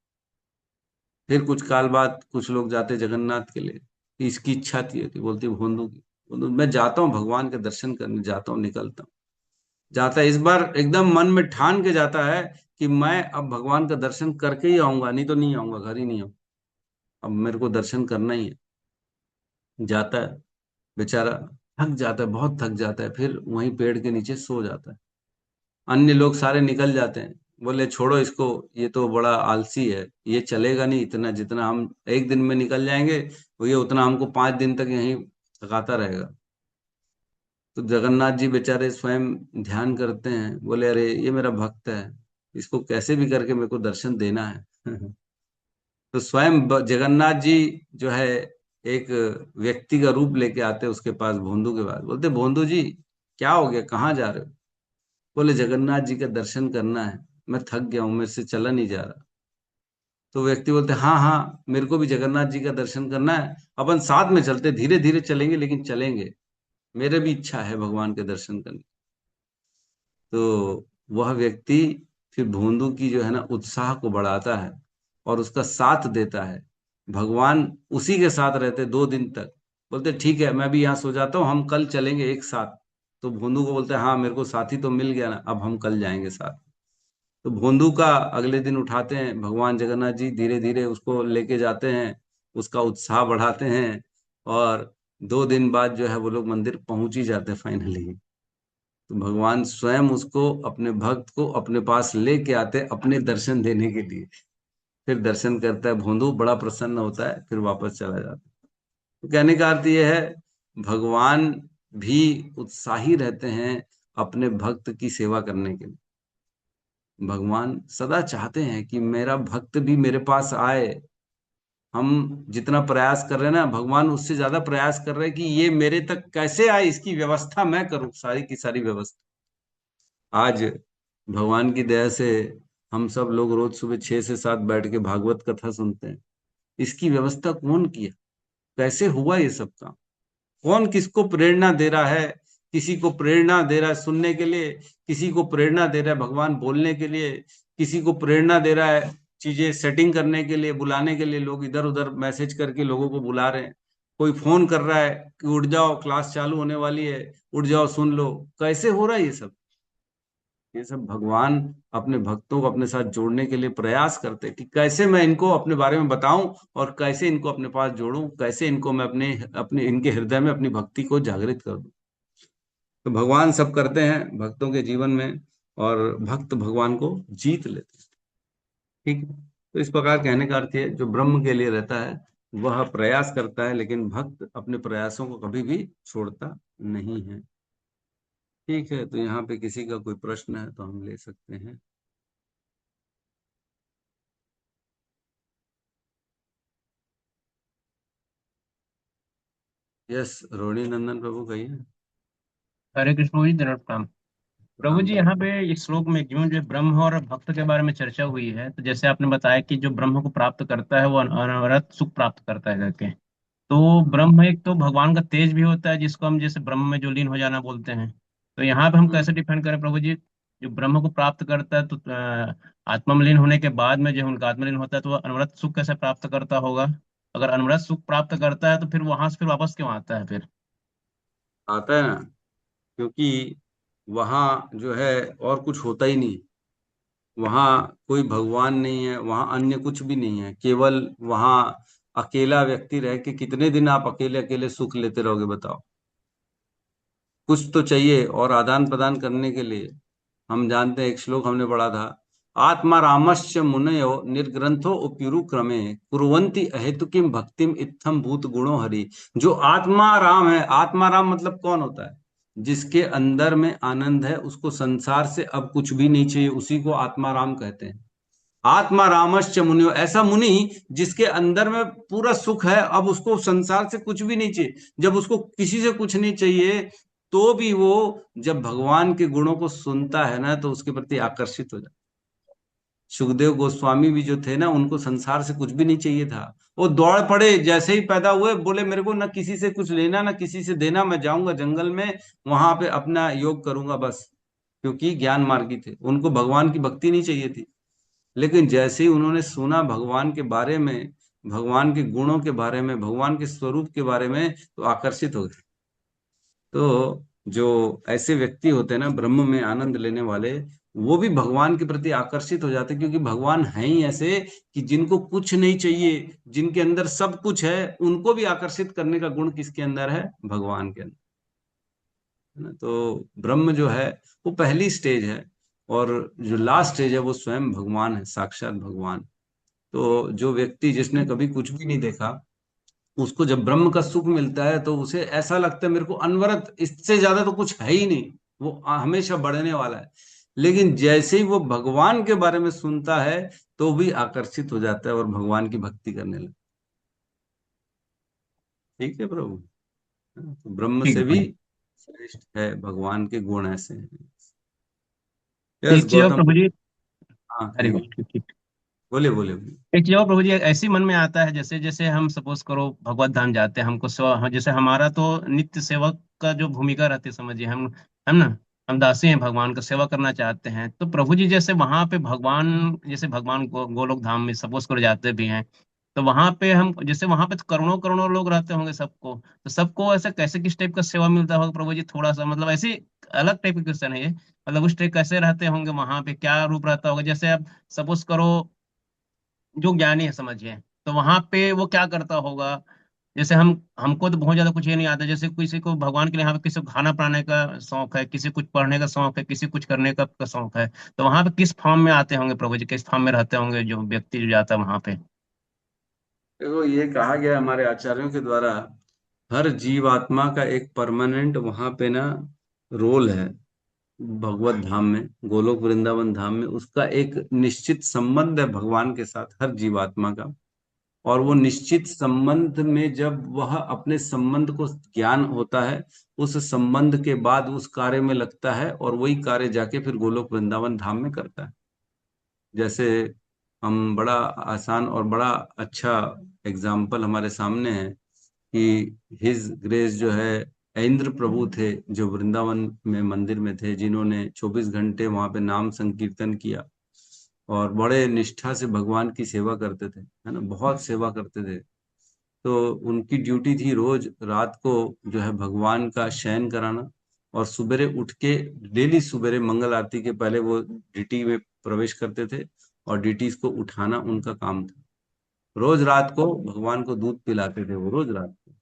फिर कुछ काल बाद कुछ लोग जाते जगन्नाथ के लिए, कि इसकी इच्छा थी बोलती भोंदू की, बोंदू मैं जाता हूँ भगवान के दर्शन करने, जाता हूँ, निकलता हूँ। जाता है, इस बार एकदम मन में ठान के जाता है कि मैं अब भगवान का दर्शन करके ही आऊंगा, नहीं तो नहीं आऊंगा, घर ही नहीं आऊंगा, अब मेरे को दर्शन करना ही है। जाता है बेचारा, थक जाता है, बहुत थक जाता है, फिर वहीं पेड़ के नीचे सो जाता है। अन्य लोग सारे निकल जाते हैं, बोले छोड़ो इसको, ये तो बड़ा आलसी है, ये चलेगा नहीं इतना, जितना हम एक दिन में निकल जाएंगे वो ये उतना हमको 5 दिन तक यहीं थकाता रहेगा। तो जगन्नाथ जी बेचारे स्वयं ध्यान करते हैं, बोले अरे ये मेरा भक्त है, इसको कैसे भी करके मेरे को दर्शन देना है। तो स्वयं जगन्नाथ जी जो है एक व्यक्ति का रूप लेके आते उसके पास, भोंदू के पास, बोलते भोंदू जी क्या हो गया, कहाँ जा रहे हो। बोले जगन्नाथ जी का दर्शन करना है, मैं थक गया हूं, मेरे से चला नहीं जा रहा। तो व्यक्ति बोलते हाँ हाँ मेरे को भी जगन्नाथ जी का दर्शन करना है, अपन साथ में चलते, धीरे धीरे चलेंगे लेकिन चलेंगे, मेरे भी इच्छा है भगवान के दर्शन करने। तो वह व्यक्ति फिर भोंदू की जो है ना उत्साह को बढ़ाता है और उसका साथ देता है। भगवान उसी के साथ रहते 2 दिन तक। बोलते ठीक है मैं भी यहाँ सो जाता हूँ, हम कल चलेंगे एक साथ। तो भोंदू को बोलते हैं हाँ मेरे को साथी तो मिल गया ना, अब हम कल जाएंगे साथ। तो भोंदू का अगले दिन उठाते हैं भगवान जगन्नाथ जी, धीरे धीरे उसको लेके जाते हैं, उसका उत्साह बढ़ाते हैं। और 2 दिन बाद जो है वो लोग मंदिर पहुंच ही जाते हैं फाइनली। तो भगवान स्वयं उसको, अपने भक्त को अपने पास लेके आते अपने दर्शन देने के लिए। फिर दर्शन करता है भोंदू, बड़ा प्रसन्न होता है, फिर वापस चला जाता है। तो कहने का अर्थ यह है, भगवान भी उत्साही रहते हैं अपने भक्त की सेवा करने के लिए। भगवान सदा चाहते हैं कि मेरा भक्त भी मेरे पास आए। हम जितना प्रयास कर रहे हैं ना, भगवान उससे ज्यादा प्रयास कर रहे हैं कि ये मेरे तक कैसे आए, इसकी व्यवस्था मैं करूं, सारी की सारी व्यवस्था। आज भगवान की दया से हम सब लोग रोज सुबह 6 से 7 बैठ के भागवत कथा सुनते हैं। इसकी व्यवस्था कौन किया, कैसे हुआ ये सब काम, कौन किसको प्रेरणा दे रहा है। किसी को प्रेरणा दे रहा है सुनने के लिए, किसी को प्रेरणा दे रहा है भगवान बोलने के लिए, किसी को प्रेरणा दे रहा है चीजें सेटिंग करने के लिए, बुलाने के लिए। लोग इधर उधर मैसेज करके लोगों को बुला रहे हैं, कोई फोन कर रहा है कि उठ जाओ क्लास चालू होने वाली है, उठ जाओ सुन लो। कैसे हो रहा है ये सब। ये सब भगवान अपने भक्तों को अपने साथ जोड़ने के लिए प्रयास करते हैं कि कैसे मैं इनको अपने बारे में बताऊं और कैसे इनको अपने पास जोड़ूं, कैसे इनको मैं अपने अपने इनके हृदय में अपनी भक्ति को जागृत कर दूं। तो भगवान सब करते हैं भक्तों के जीवन में, और भक्त भगवान को जीत लेते हैं। ठीक है। तो इस प्रकार कहने का अर्थ है, जो ब्रह्म के लिए रहता है वह प्रयास करता है, लेकिन भक्त अपने प्रयासों को कभी भी छोड़ता नहीं है। ठीक है, तो यहाँ पे किसी का कोई प्रश्न है तो हम ले सकते हैं। यस, रोहिणी नंदन प्रभु कहिए। हरे कृष्ण जी, दंडवत प्रणाम। प्रभु राम जी, राम। यहाँ पे इस श्लोक में क्यों जो ब्रह्म और भक्त के बारे में चर्चा हुई है, तो जैसे आपने बताया कि जो ब्रह्म को प्राप्त करता है वो अनवरत सुख प्राप्त करता है करके। तो ब्रह्म एक तो भगवान का तेज भी होता है, जिसको हम जैसे ब्रह्म में जो लीन हो जाना बोलते हैं। तो यहाँ पे हम हम्म। कैसे डिफाइन करें प्रभु जी, जो ब्रह्म को प्राप्त करता है तो आत्मा में लीन होने के बाद में जो उनका आत्मलीन होता है तो वह अनवरत सुख कैसे प्राप्त करता होगा। अगर अनवरत सुख प्राप्त करता है तो फिर वहां से फिर वापस क्यों आता है फिर। आता है ना, क्योंकि वहां जो है और कुछ होता ही नहीं। वहां कोई भगवान नहीं है, वहां अन्य कुछ भी नहीं है, केवल वहां अकेला व्यक्ति रह के कितने दिन आप अकेले अकेले सुख लेते रहोगे बताओ। कुछ तो चाहिए और आदान प्रदान करने के लिए। हम जानते हैं, एक श्लोक हमने पढ़ा था, आत्मा रामश्च मुनयो निर्ग्रंथो उप्युरु क्रमे कुर्वन्ति अहेतुकीम भक्तिम इत्थम भूत गुणो हरि। जो आत्मा राम है, आत्मा राम मतलब कौन होता है? जिसके अंदर में आनंद है, उसको संसार से अब कुछ भी नहीं चाहिए, उसी को आत्मा राम कहते हैं। आत्मा रामश्च मुनियो, ऐसा मुनि जिसके अंदर में पूरा सुख है, अब उसको संसार से कुछ भी नहीं चाहिए। जब उसको किसी से कुछ नहीं चाहिए, तो भी वो जब भगवान के गुणों को सुनता है ना, तो उसके प्रति आकर्षित हो जाता है। सुखदेव गोस्वामी भी जो थे ना, उनको संसार से कुछ भी नहीं चाहिए था। वो दौड़ पड़े, जैसे ही पैदा हुए बोले मेरे को ना किसी से कुछ लेना ना किसी से देना, मैं जाऊंगा जंगल में, वहां पे अपना योग करूंगा बस। क्योंकि ज्ञान मार्गी थे, उनको भगवान की भक्ति नहीं चाहिए थी। लेकिन जैसे ही उन्होंने सुना भगवान के बारे में, भगवान के गुणों के बारे में, भगवान के स्वरूप के बारे में, तो आकर्षित हो गए। तो जो ऐसे व्यक्ति होते हैं ना, ब्रह्म में आनंद लेने वाले, वो भी भगवान के प्रति आकर्षित हो जाते हैं। क्योंकि भगवान है ही ऐसे कि जिनको कुछ नहीं चाहिए, जिनके अंदर सब कुछ है, उनको भी आकर्षित करने का गुण किसके अंदर है? भगवान के अंदर, है ना। तो ब्रह्म जो है वो पहली स्टेज है, और जो लास्ट स्टेज है वो स्वयं भगवान है, साक्षात भगवान। तो जो व्यक्ति जिसने कभी कुछ भी नहीं देखा, उसको जब ब्रह्म का सुख मिलता है तो उसे ऐसा लगता है मेरे को अनवरत, इससे ज्यादा तो कुछ है ही नहीं, वो हमेशा बढ़ने वाला है। लेकिन जैसे ही वो भगवान के बारे में सुनता है, तो भी आकर्षित हो जाता है और भगवान की भक्ति करने लगता है। ठीक है प्रभु। तो ब्रह्म ठीक से है भी प्रभु। श्रेष्ठ है, भगवान के गुण ऐसे हैं। यस एक चीज और गौतम। प्रभु जी। हाँ हरि ठीक। बोल, ठीक ठीक। बोले बोले बोले। एक चीज और प्रभु जी, ऐसी मन में आता है, जैसे जैसे हम सपोज करो भगवत धाम जाते हैं, हमको सेवा, जैसे हमारा तो नित्य सेवक का जो भूमिका रहती है, समझिए हम ना, हम दासी हैं, भगवान का सेवा करना चाहते हैं। तो प्रभु जी जैसे वहां पे भगवान, जैसे भगवान गोलोक धाम में सपोज करो जाते भी हैं, तो वहां पे हम जैसे वहां पे तो करोड़ों करोड़ों लोग रहते होंगे, सबको तो सबको ऐसे कैसे किस टाइप का सेवा मिलता होगा प्रभु जी? थोड़ा सा मतलब ऐसी अलग टाइप का क्वेश्चन है ये, मतलब उस टाइप कैसे रहते होंगे वहां पे, क्या रूप रहता होगा? जैसे अब सपोज करो जो ज्ञानी है समझिए, तो वहां पे वो क्या करता होगा? जैसे हमको तो बहुत ज्यादा कुछ ये नहीं आता, जैसे किसी को भगवान के लिए यहाँ पे किसी को खाना बनाने का शौक है, किसी को कुछ पढ़ने का शौक है, किसी को कुछ करने का शौक है, तो वहां पे किस फॉर्म में आते होंगे प्रभु जी? किस फॉर्म में रहते होंगे जो व्यक्ति जो जाता है वहां पे? देखो, ये कहा गया हमारे आचार्यों के द्वारा, हर जीवात्मा का एक परमानेंट वहां पे ना रोल है। भगवत धाम में, गोलोक वृंदावन धाम में, उसका एक निश्चित संबंध है भगवान के साथ, हर जीवात्मा का। और वो निश्चित संबंध में जब वह अपने संबंध को ज्ञान होता है, उस संबंध के बाद उस कार्य में लगता है, और वही कार्य जाके फिर गोलोक वृंदावन धाम में करता है। जैसे हम बड़ा आसान और बड़ा अच्छा एग्जाम्पल हमारे सामने है कि हिज ग्रेस जो है, इंद्र प्रभु थे, जो वृंदावन में मंदिर में थे, जिन्होंने 24 घंटे वहां पे नाम संकीर्तन किया, और बड़े निष्ठा से भगवान की सेवा करते थे, है ना, बहुत सेवा करते थे। तो उनकी ड्यूटी थी रोज रात को जो है भगवान का शयन कराना, और सुबेरे उठ के, डेली सुबेरे मंगल आरती के पहले वो डीटी में प्रवेश करते थे, और डीटी को उठाना उनका काम था। रोज रात को भगवान को दूध पिलाते थे वो, रोज रात को।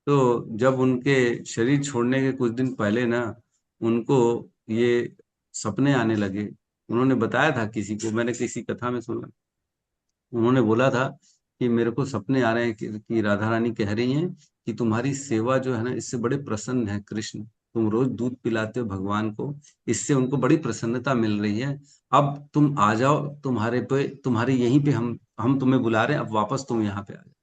तो जब उनके शरीर छोड़ने के कुछ दिन पहले ना, उनको ये सपने आने लगे। उन्होंने बताया था किसी को, मैंने किसी कथा में सुना, उन्होंने बोला था कि मेरे को सपने आ रहे हैं कि राधा रानी कह रही हैं कि तुम्हारी सेवा जो है ना, इससे बड़े प्रसन्न है कृष्ण। तुम रोज दूध पिलाते हो भगवान को, इससे उनको बड़ी प्रसन्नता मिल रही है। अब तुम आ जाओ, तुम्हारे पे, तुम्हारे यहीं पे हम तुम्हें बुला रहे हैं, अब वापस तुम यहाँ पे आ जाओ।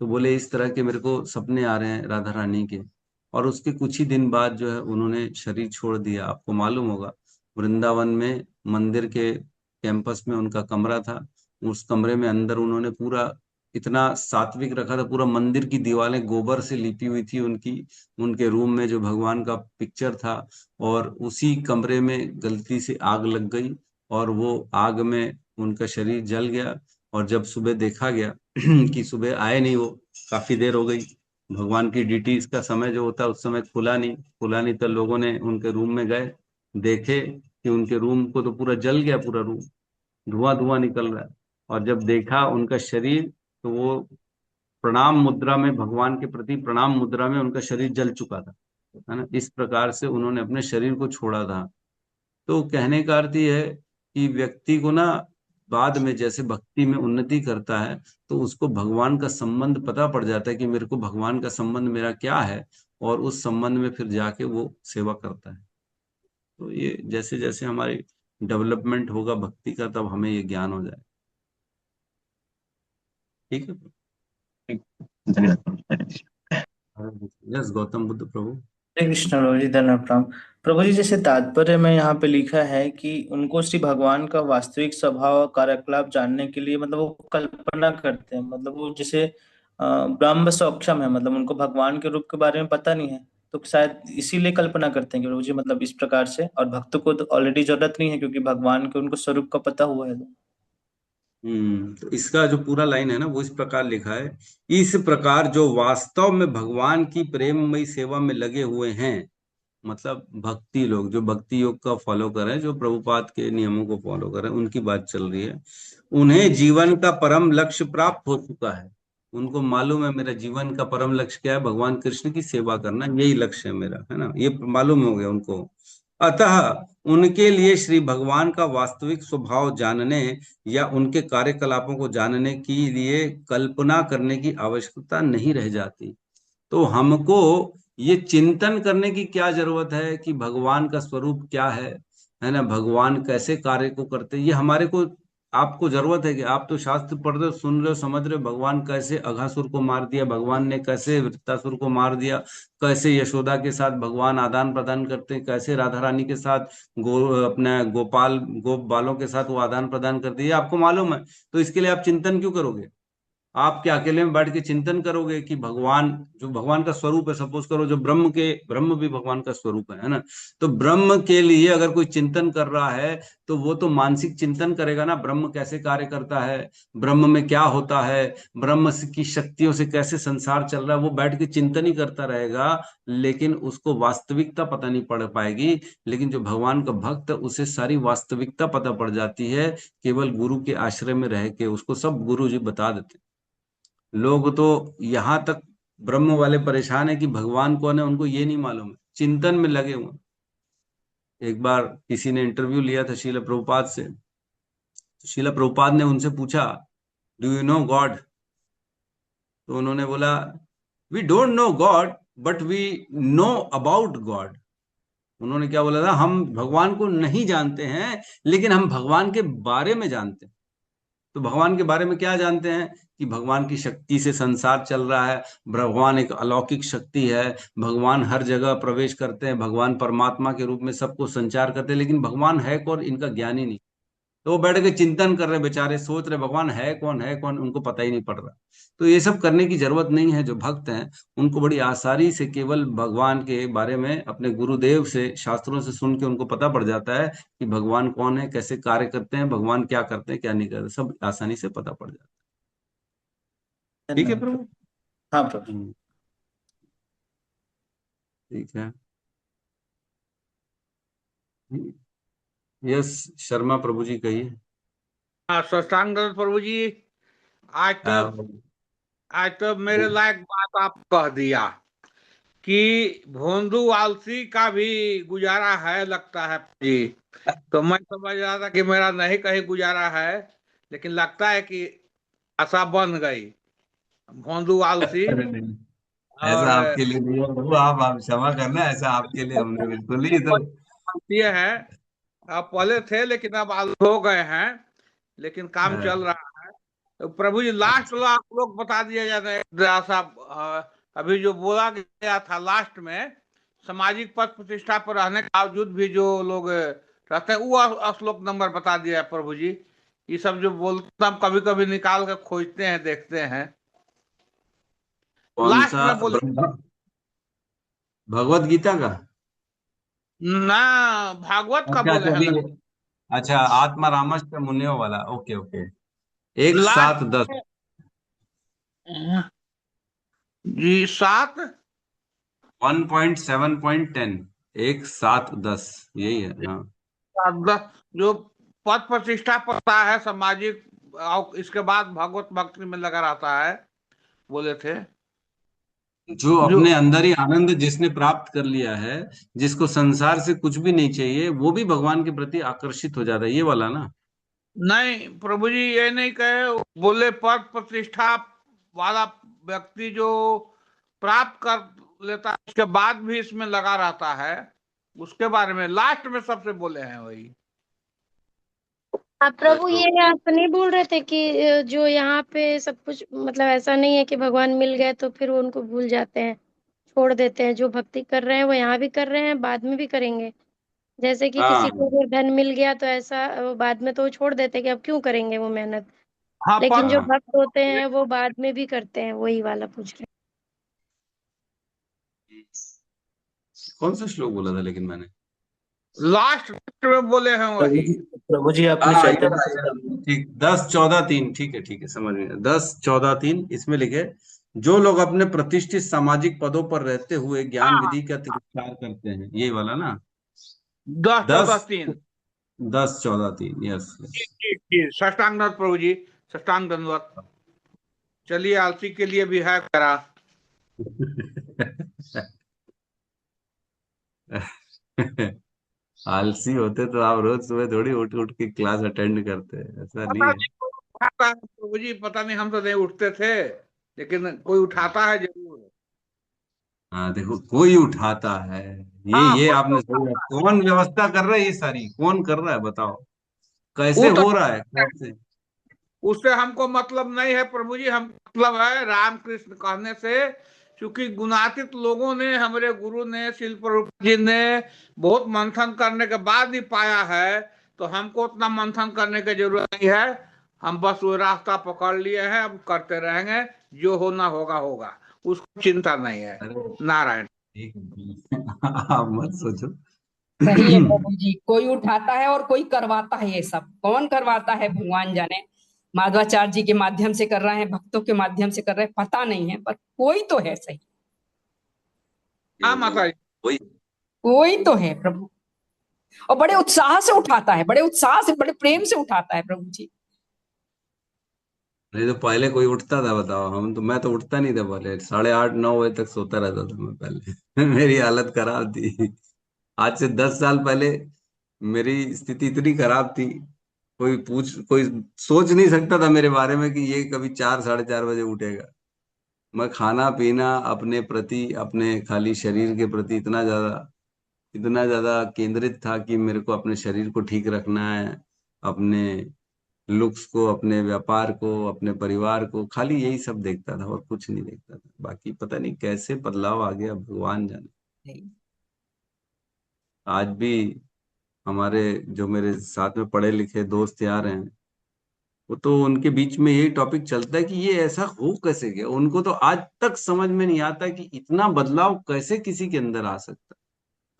तो बोले इस तरह के मेरे को सपने आ रहे हैं राधा रानी के। और उसके कुछ ही दिन बाद जो है उन्होंने शरीर छोड़ दिया। आपको मालूम होगा, वृंदावन में मंदिर के कैंपस में उनका कमरा था। उस कमरे में अंदर उन्होंने पूरा इतना सात्विक रखा था, पूरा मंदिर की दीवारें गोबर से लिपी हुई थी उनकी, उनके रूम में जो भगवान का पिक्चर था। और उसी कमरे में गलती से आग लग गई, और वो आग में उनका शरीर जल गया। और जब सुबह देखा गया कि सुबह आए नहीं वो, काफी देर हो गई, भगवान की ड्यूटीज का समय जो होता है उस समय खुला नहीं, तो लोगों ने उनके रूम में गए, देखे, कि उनके रूम को तो पूरा जल गया, पूरा रूम धुआं धुआं निकल रहा है। और जब देखा उनका शरीर, तो वो प्रणाम मुद्रा में, भगवान के प्रति प्रणाम मुद्रा में उनका शरीर जल चुका था, है ना। इस प्रकार से उन्होंने अपने शरीर को छोड़ा था। तो कहने का अर्थ ये है कि व्यक्ति को ना बाद में जैसे भक्ति में उन्नति करता है, तो उसको भगवान का संबंध पता पड़ जाता है कि मेरे को भगवान का संबंध मेरा क्या है, और उस संबंध में फिर जाके वो सेवा करता है। तो ये जैसे जैसे हमारी डेवलपमेंट होगा भक्ति का, तब हमें ये ज्ञान हो जाए। ठीक है। धन्यवाद प्रभु। यस, गौतम बुद्ध प्रभु। हरे कृष्ण प्रभु जी, धन्यवाद प्रणाम। प्रभु जी, जैसे तात्पर्य में यहाँ पे लिखा है कि उनको श्री भगवान का वास्तविक स्वभाव और कार्यकलाप जानने के लिए मतलब वो कल्पना करते हैं, मतलब वो जैसे ब्रह्म सक्षम है, मतलब उनको भगवान के रूप के बारे में पता नहीं है, तो शायद इसीलिए कल्पना करते हैं कि प्रभु जी, मतलब इस प्रकार से। और भक्त को तो ऑलरेडी जरूरत नहीं है क्योंकि भगवान के उनको स्वरूप का पता हुआ है। तो इसका जो पूरा लाइन है ना, वो इस प्रकार लिखा है, इस प्रकार जो वास्तव में भगवान की प्रेममयी सेवा में लगे हुए हैं, मतलब भक्ति लोग जो भक्ति योग का फॉलो कर रहे हैं, जो प्रभुपाद के नियमों को फॉलो कर रहे हैं, उनकी बात चल रही है। उन्हें जीवन का परम लक्ष्य प्राप्त हो चुका है। उनको मालूम है मेरा जीवन का परम लक्ष्य क्या है, भगवान कृष्ण की सेवा करना, यही लक्ष्य है मेरा, है ना, ये मालूम हो गया उनको। अतः उनके लिए श्री भगवान का वास्तविक स्वभाव जानने या उनके कार्यकलापों को जानने के लिए कल्पना करने की आवश्यकता नहीं रह जाती। तो हमको ये चिंतन करने की क्या जरूरत है कि भगवान का स्वरूप क्या है ना, भगवान कैसे कार्य को करते हैं, ये हमारे को आपको जरूरत है कि आप तो शास्त्र पढ़ रहे हो, सुन रहे हो, समझ रहे हो, भगवान कैसे अघासुर को मार दिया, भगवान ने कैसे वृत्तासुर को मार दिया, कैसे यशोदा के साथ भगवान आदान प्रदान करते हैं, कैसे राधा रानी के साथ अपने गोप बालों के साथ वो आदान प्रदान करते हैं, ये आपको मालूम है। तो इसके लिए आप चिंतन क्यों करोगे? आप क्या अकेले में बैठ के चिंतन करोगे कि भगवान जो भगवान का स्वरूप है, सपोज करो जो ब्रह्म भी भगवान का स्वरूप है ना, तो ब्रह्म के लिए अगर कोई चिंतन कर रहा है, तो वो तो मानसिक चिंतन करेगा ना, ब्रह्म कैसे कार्य करता है, ब्रह्म में क्या होता है, ब्रह्म की शक्तियों से कैसे संसार चल रहा है, वो बैठ के चिंतन ही करता रहेगा, लेकिन उसको वास्तविकता पता नहीं पड़ पाएगी। लेकिन जो भगवान का भक्त है, उसे सारी वास्तविकता पता पड़ जाती है, केवल गुरु के आश्रय में रह के उसको सब गुरु जी बता देते। लोग तो यहां तक ब्रह्म वाले परेशान है कि भगवान कौन है उनको ये नहीं मालूम है, चिंतन में लगे हुए हैं। एक बार किसी ने इंटरव्यू लिया था शीला प्रभुपाद से, तो शीला प्रभुपाद ने उनसे पूछा, डू यू नो गॉड? तो उन्होंने बोला, we don't know God but we know about God. उन्होंने क्या बोला था, हम भगवान को नहीं जानते हैं, लेकिन हम भगवान के बारे में जानते हैं। तो भगवान के बारे में क्या जानते हैं कि भगवान की शक्ति से संसार चल रहा है, भगवान एक अलौकिक शक्ति है, भगवान हर जगह प्रवेश करते हैं, भगवान परमात्मा के रूप में सबको संचार करते हैं, लेकिन भगवान है कौन इनका ज्ञान ही नहीं। तो वो बैठ के चिंतन कर रहे बेचारे, सोच रहे भगवान है कौन, उनको पता ही नहीं पड़ रहा। तो ये सब करने की जरूरत नहीं है। जो भक्त हैं उनको बड़ी आसानी से केवल भगवान के बारे में अपने गुरुदेव से, शास्त्रों से सुन के उनको पता पड़ जाता है कि भगवान कौन है, कैसे कार्य करते हैं, भगवान क्या करते हैं क्या नहीं करते, सब आसानी से पता पड़ जाता है। ठीक है प्रभु। हाँ प्रभु। ठीक है। यस, शर्मा प्रभु जी कहिए। हाँ, शशांक दत्त प्रभु जी, आज तो आज तो मेरे लायक बात आप कह दिया कि भोंदू आलसी का भी गुजारा है लगता है जी। तो मैं समझ रहा था कि मेरा नहीं कहीं गुजारा है, लेकिन लगता है कि आशा बन गई। भोंदू आलसी ऐसा और आपके लिए नहीं है प्रभु, आप क्षमा करना, ऐसा आपके लिए हमने बिल्कुल नहीं तो। ये है, आप पहले थे लेकिन अब आलसी हो गए हैं, लेकिन काम चल रहा है। तो प्रभु जी लास्ट आप लोग बता दिया जाता है साहब, अभी जो बोला गया था लास्ट में, सामाजिक पद प्रतिष्ठा पर रहने के बावजूद भी जो लोग रहते हैं, वो श्लोक नंबर बता दिया है प्रभु जी। ये सब जो बोलते हम कभी कभी निकाल कर खोजते हैं, देखते हैं। कौन लास्ट सा? में बोले भगवत गीता का? ना, भागवत का अच्छा बोले अच्छा, हैं अभी ना अच्छा, आत्मा रामस्य मुनियो वाला, ओके ओके। एक लास्ट 7-10 जी 7 1.7.10, 1-7-10 यही है। हाँ जो पद प्रतिष्ठा पाता है सामाजिक, और इसके बाद भगवत भक्ति में लगा रहता है, बोले थे। जो जो अपने अंदर ही आनंद जिसने प्राप्त कर लिया है, जिसको संसार से कुछ भी नहीं चाहिए, वो भी भगवान के प्रति आकर्षित हो जाता है, ये वाला ना। नहीं प्रभु जी ये नहीं कहे, बोले पद प्रतिष्ठा वाला व्यक्ति जो प्राप्त कर लेता है उसके बाद भी इसमें लगा रहता है, उसके बारे में लास्ट में सबसे बोले हैं वही। हाँ प्रभु, तो ये आप नहीं बोल रहे थे कि जो यहाँ पे सब कुछ मतलब ऐसा नहीं है कि भगवान मिल गए तो फिर वो उनको भूल जाते हैं, छोड़ देते हैं। जो भक्ति कर रहे हैं वो यहाँ भी कर रहे हैं, बाद में भी करेंगे। जैसे कि हाँ किसी को अगर धन मिल गया तो ऐसा बाद में तो वो छोड़ देते हैं कि अब क्यों करेंगे वो मेहनत। हाँ लेकिन पद जो हाँ, भक्त होते हैं वो बाद में भी करते हैं, वही वाला पूछ रहे कौन सा श्लोक बोला था लेकिन मैंने? लास्ट में बोले हैं वही। प्रभु जी आपने हाँ चैतन्य ठीक, 10-14-3, ठीक है समझ में, 10-14-3 इसमें लिखे, जो लोग अपने प्रतिष्ठित सामाजिक पदों पर रहते हुए ज्ञान हाँ विधि का तिरस्कार करते हैं, ये वाला ना। 10-14-3। 10-10-14-3, यस यस। ठीक ठीक, साष्टांग दंडवत प्रभु जी, साष्टांग दंडवत। चलिए आलसी के लिए भी है करा। आलसी होते तो आप रोज सुबह थोड़ी उठ उठ के क्लास अटेंड करते, ऐसा नहीं पता है। नहीं कौन उठाता है प्रभु जी, पता नहीं, हम तो नहीं उठते थे, लेकिन कोई उठाता है जरूर। हाँ देखो, कोई उठाता है। हाँ ये कोई तो आपने सही उठाता बात, है। कौन व्यवस्था कर रहा है, ये सारी कौन कर रहा है बताओ, कैसे वो तो हो रहा है, कैसे? उससे हमको मतलब नहीं है प्रभु जी, हम मतलब है रामकृष्ण कहने से, क्योंकि गुणातीत लोगों ने, हमारे गुरु ने, शिल प्रभुपाद जी ने बहुत मंथन करने के बाद ही पाया है, तो हमको उतना मंथन करने की जरूरत नहीं है। हम बस वो रास्ता पकड़ लिए हैं, अब करते रहेंगे, जो होना होगा होगा, उसको चिंता नहीं है। अरे नारायण। ठीक है, आप मत सोचो। सही है प्रभु जी, कोई उठाता है और कोई करवाता है। ये सब कौन करवाता है भगवान जाने। माधवाचार्य जी के माध्यम से कर रहे हैं, भक्तों के माध्यम से कर रहे हैं, पता नहीं है, पर कोई तो है सही। हाँ माता जी। वही, कोई तो है प्रभु, और बड़े उत्साह से उठाता है, बड़े उत्साह से, बड़े प्रेम से उठाता है प्रभु जी। नहीं तो पहले कोई उठता था बताओ, हम तो, मैं तो उठता नहीं था पहले, 8:30-9 बजे तक सोता रहता था मैं पहले। मेरी हालत खराब थी। आज से 10 साल पहले मेरी स्थिति इतनी खराब थी, कोई सोच नहीं सकता था मेरे बारे में कि ये कभी 4-4:30 बजे उठेगा। मैं खाना पीना अपने प्रति, अपने खाली शरीर के प्रति इतना ज्यादा केंद्रित था कि मेरे को अपने शरीर को ठीक रखना है, अपने लुक्स को, अपने व्यापार को, अपने परिवार को, खाली यही सब देखता था और कुछ नहीं देखता था। बाकी पता नहीं कैसे बदलाव आ गया, भगवान जाने। आज भी हमारे जो मेरे साथ में पढ़े लिखे दोस्त यार हैं, वो तो उनके बीच में यही टॉपिक चलता है कि ये ऐसा हो कैसे गया। उनको तो आज तक समझ में नहीं आता कि इतना बदलाव कैसे किसी के अंदर आ सकता है,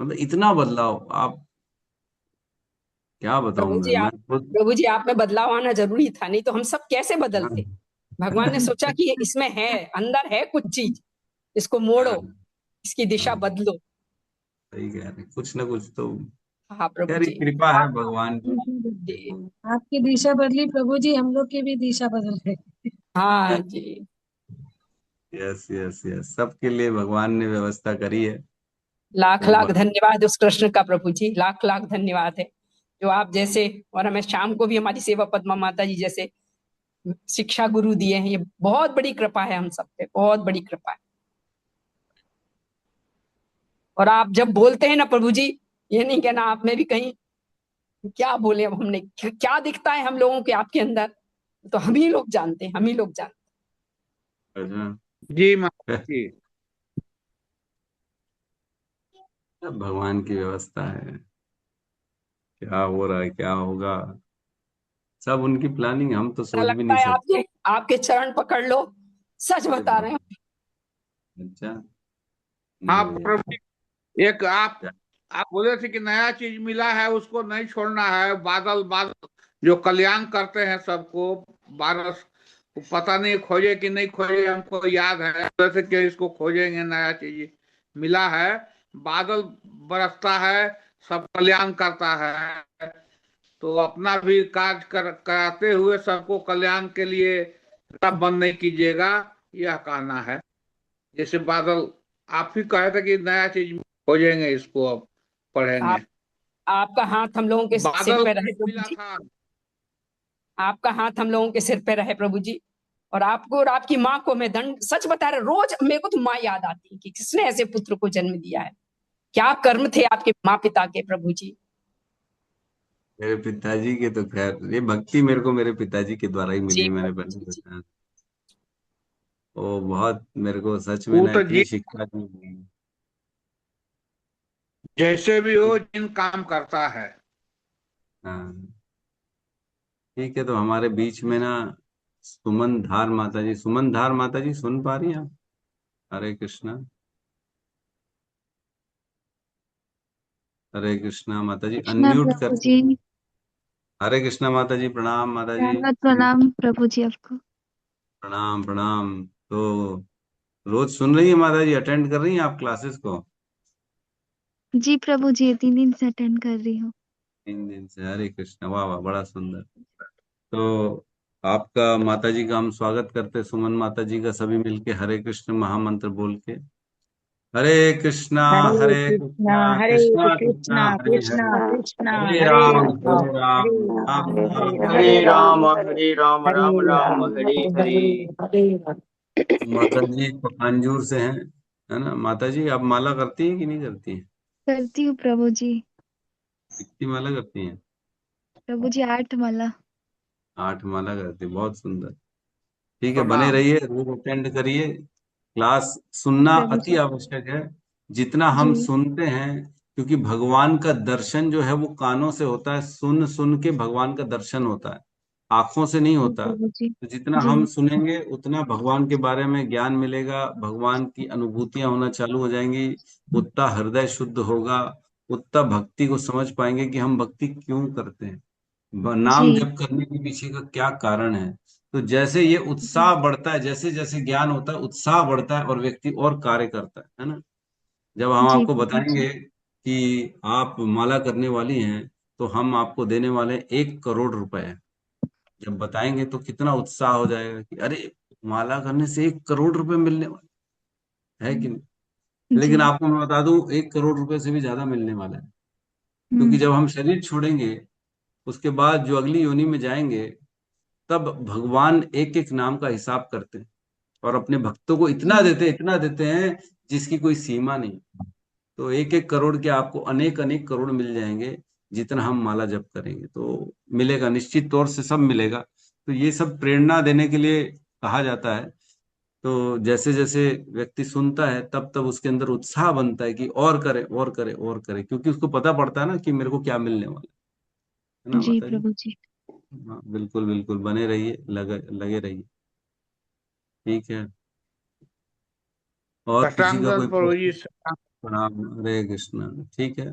मतलब इतना बदलाव। आप क्या बताऊं प्रभु मैं जी मैं आप खुद। प्रभु जी आप में बदलाव आना जरूरी था, नहीं तो हम सब कैसे बदलते। भगवान ने सोचा कि ये इसमें है, अंदर है कुछ चीज, इसको मोड़ो, हाँ, इसकी दिशा हाँ, बदलो। सही कह रहे हैं। कुछ ना कुछ तो हाँ प्रभु खैर जी। कृपा है आप भगवान की। जी। आपकी दिशा बदली प्रभु जी, हम लोग की भी दिशा बदल गई। हाँ जी। यस यस यस, सबके लिए भगवान ने व्यवस्था करी है। लाख तो लाख धन्यवाद उस कृष्ण का प्रभु जी, लाख लाख धन्यवाद है जो आप जैसे, और हमें शाम को भी हमारी सेवा पद्मा माता जी जैसे शिक्षा गुरु दिए हैं। ये बहुत बड़ी कृपा है हम सब पे, बहुत बड़ी कृपा है। और आप जब बोलते हैं ना प्रभु जी, ये नहीं कहना आप में भी कहीं क्या बोले, अब हमने क्या दिखता है हम लोगों के आपके अंदर, तो हम ही लोग जानते हैं, हम ही लोग जानते अच्छा, जी माता जी। सब भगवान की व्यवस्था है, क्या हो रहा है क्या होगा, सब उनकी प्लानिंग, हम तो हैं। सोच भी लगता नहीं है सकते। आपके आपके चरण पकड़ लो, सच अरे बता रहे बाप, हैं। अच्छा, हाँ नहीं भैया। प्रभु जी, एक आप बोले थे कि नया चीज मिला है उसको नहीं छोड़ना है। बादल बादल जो कल्याण करते हैं सबको, बारस, पता नहीं खोजे कि नहीं खोजे, हमको याद है बोले थे कि इसको खोजेंगे, नया चीज मिला है। बादल बरसता है, सब कल्याण करता है, तो अपना भी कार्य कराते हुए सबको कल्याण के लिए तब बंद नहीं कीजिएगा, यह कहना है। जैसे बादल, आप ही कहे थे कि नया चीज खोजेंगे, इसको अब पढ़ेंगे। आप आपका हाथ हम लोगों के सिर बादल पे रहे प्रभु मिला जी, था। आपका हाथ हम लोगों के सिर पे रहे प्रभु जी। और आपको और आपकी माँ को मैं दंड, सच बता रहे, रोज मेरे को तो माँ याद आती है कि किसने ऐसे पुत्र को जन्म दिया है, क्या कर्म थे आपके माँ पिता के प्रभु जी। मेरे पिताजी के तो खैर, ये भक्ति मेरे को मेरे पिताजी के द्वारा ही मिली, जी मैंने प्रभु पहले जी जी। बताया। वो बहुत मेरे को सच में वो ना तो इतनी शिक्षा दी। जैसे भी हो, जिन काम करता है। हाँ ठीक है, तो हमारे बीच में ना सुमन धार माता जी सुन पा रही हैं आप? हरे कृष्णा। हरे कृष्णा माता जी, कृष्णा अनम्यूट कर। प्रभु जी। हरे कृष्णा माता जी, प्रणाम माता जी। दंडवत प्रणाम प्रभु जी आपको। प्रणाम प्रणाम। तो रोज सुन रही है माता जी, अटेंड कर रही हैं आप क्लासेस को? जी प्रभु जी, 3 दिन से अटेंड कर रही हूँ। 3 दिन से, हरे कृष्णा, वाह वाह, बड़ा सुंदर। तो आपका माता जी का हम स्वागत करते हैं, सुमन माता जी का, सभी मिलके हरे कृष्ण महामंत्र बोल के। हरे कृष्णा, हरे हरे कृष्णा कृष्णा, हरे कृष्णा कृष्णा, कृष्णा हरे कृष्णा हरे, कृष्णा हरे हरे राम राम हरे हरे राम, राम राम राम हरे हरे हरे राम राम हरे राम हरे राम राम राम हरे हरे। हरे हरे राम। माता जी पखानजूर से हैं, है ना माता जी? आप माला करती हैं कि नहीं करती हैं? करती हूँ प्रभु जी। कितनी माला करती हैं? प्रभु जी 8 माला। 8 माला करती हैं, बहुत सुंदर। ठीक है, बने प्रणाम। रहिए, रोज अटेंड करिए क्लास। जी सुनना प्रभु अति जी। आवश्यक है, जितना हम जी सुनते हैं, क्योंकि भगवान का दर्शन जो है वो कानों से होता है, सुन सुन के भगवान का दर्शन होता है, आंखों से नहीं जी होता। प्रभु जी। तो जितना जी हम सुनेंगे उतना भगवान के बारे में ज्ञान मिलेगा, भगवान की अनुभूतियां होना चालू हो जाएंगी, उतना हृदय शुद्ध होगा, उतना भक्ति को समझ पाएंगे कि हम भक्ति क्यों करते हैं, नाम जी जप करने के पीछे का क्या कारण है। तो जैसे ये जी उत्साह बढ़ता है, जैसे जैसे ज्ञान होता है, उत्साह बढ़ता है और व्यक्ति और कार्य करता है ना। जब हम जी आपको प्रभु जी। बताएंगे कि आप माला करने वाली हैं, तो हम आपको देने वाले हैं 1 करोड़ रुपए। जब बताएंगे तो कितना उत्साह हो जाएगा कि अरे, माला करने से 1 करोड़ रुपए मिलने वाले है कि नहीं? लेकिन जी। आपको मैं बता दूं, 1 करोड़ रुपए से भी ज्यादा मिलने वाला है। क्योंकि हम्म। जब हम शरीर छोड़ेंगे, उसके बाद जो अगली योनि में जाएंगे, तब भगवान एक एक नाम का हिसाब करते हैं और अपने भक्तों को जी इतना देते हैं जिसकी कोई सीमा नहीं। तो 1 1 करोड़ के आपको अनेक अनेक करोड़ मिल जाएंगे, जितना हम माला जप करेंगे तो मिलेगा, निश्चित तौर से सब मिलेगा। तो ये सब प्रेरणा देने के लिए कहा जाता है। तो जैसे जैसे व्यक्ति सुनता है, तब तब उसके अंदर उत्साह बनता है कि और करे और करे और करे, क्योंकि उसको पता पड़ता है ना कि मेरे को क्या मिलने वाला है ना जी माता जी? प्रभु जी। हाँ बिल्कुल बिल्कुल, बने रहिए, लगे लगे रहिए। ठीक है, और किसी का कोई सटानंद प्रभु जी। प्रश्न? प्रणाम, हरे कृष्णा। ठीक है,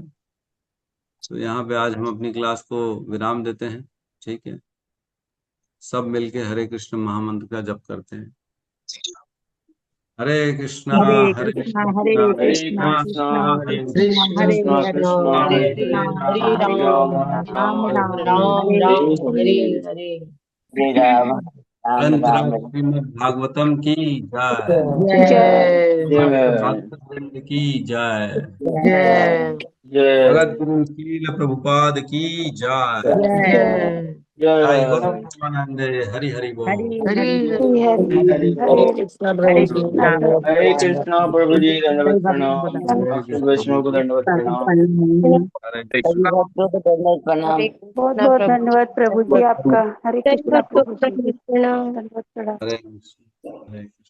तो यहाँ पे आज हम अपनी क्लास को विराम देते हैं। ठीक है, सब मिलके हरे कृष्ण महामंत्र का जप करते हैं। हरे कृष्णा, हरे हरे कृष्णा कृष्णा, हरे कृष्णा कृष्णा कृष्णा हरे कृष्णा कृष्णा हरे कृष्णा हरे कृष्णा हरे हरे राम हरे हरे हरे राम राम राम राम राम हरे हरे हरे हरे। हरे। हरे राम राम राम ग्रंथ श्रीमद् भागवतम की जय, जय समस्त जय भक्तवृंद की जय, जय जय जगत गुरु शील प्रभुपाद की जय, जय जय जय। गौर प्रेमानंद, हरि हरि बोल। हरे हरे हरे हरि हरे हरे हरे कृष्णा प्रभु हरे जी कृष्णा दंडवत हरे प्रणाम। कृष्णा प्रभु जी हरे दंडवत भक्त प्रणाम, प्रणाम। हरे सब कृष्ण, वैष्णव को दंडवत प्रणाम। हरे सभी कृष्ण। भक्तों को दंडवत प्रणाम। हरे बहुत कृष्णा बहुत प्रभु जी। धन्यवाद प्रभु जी आपका। हरे कृष्णा दंडवत प्रभु जी। प्रणाम। धन्यवाद प्रणाम। हरे कृष्ण, हरे कृष्ण।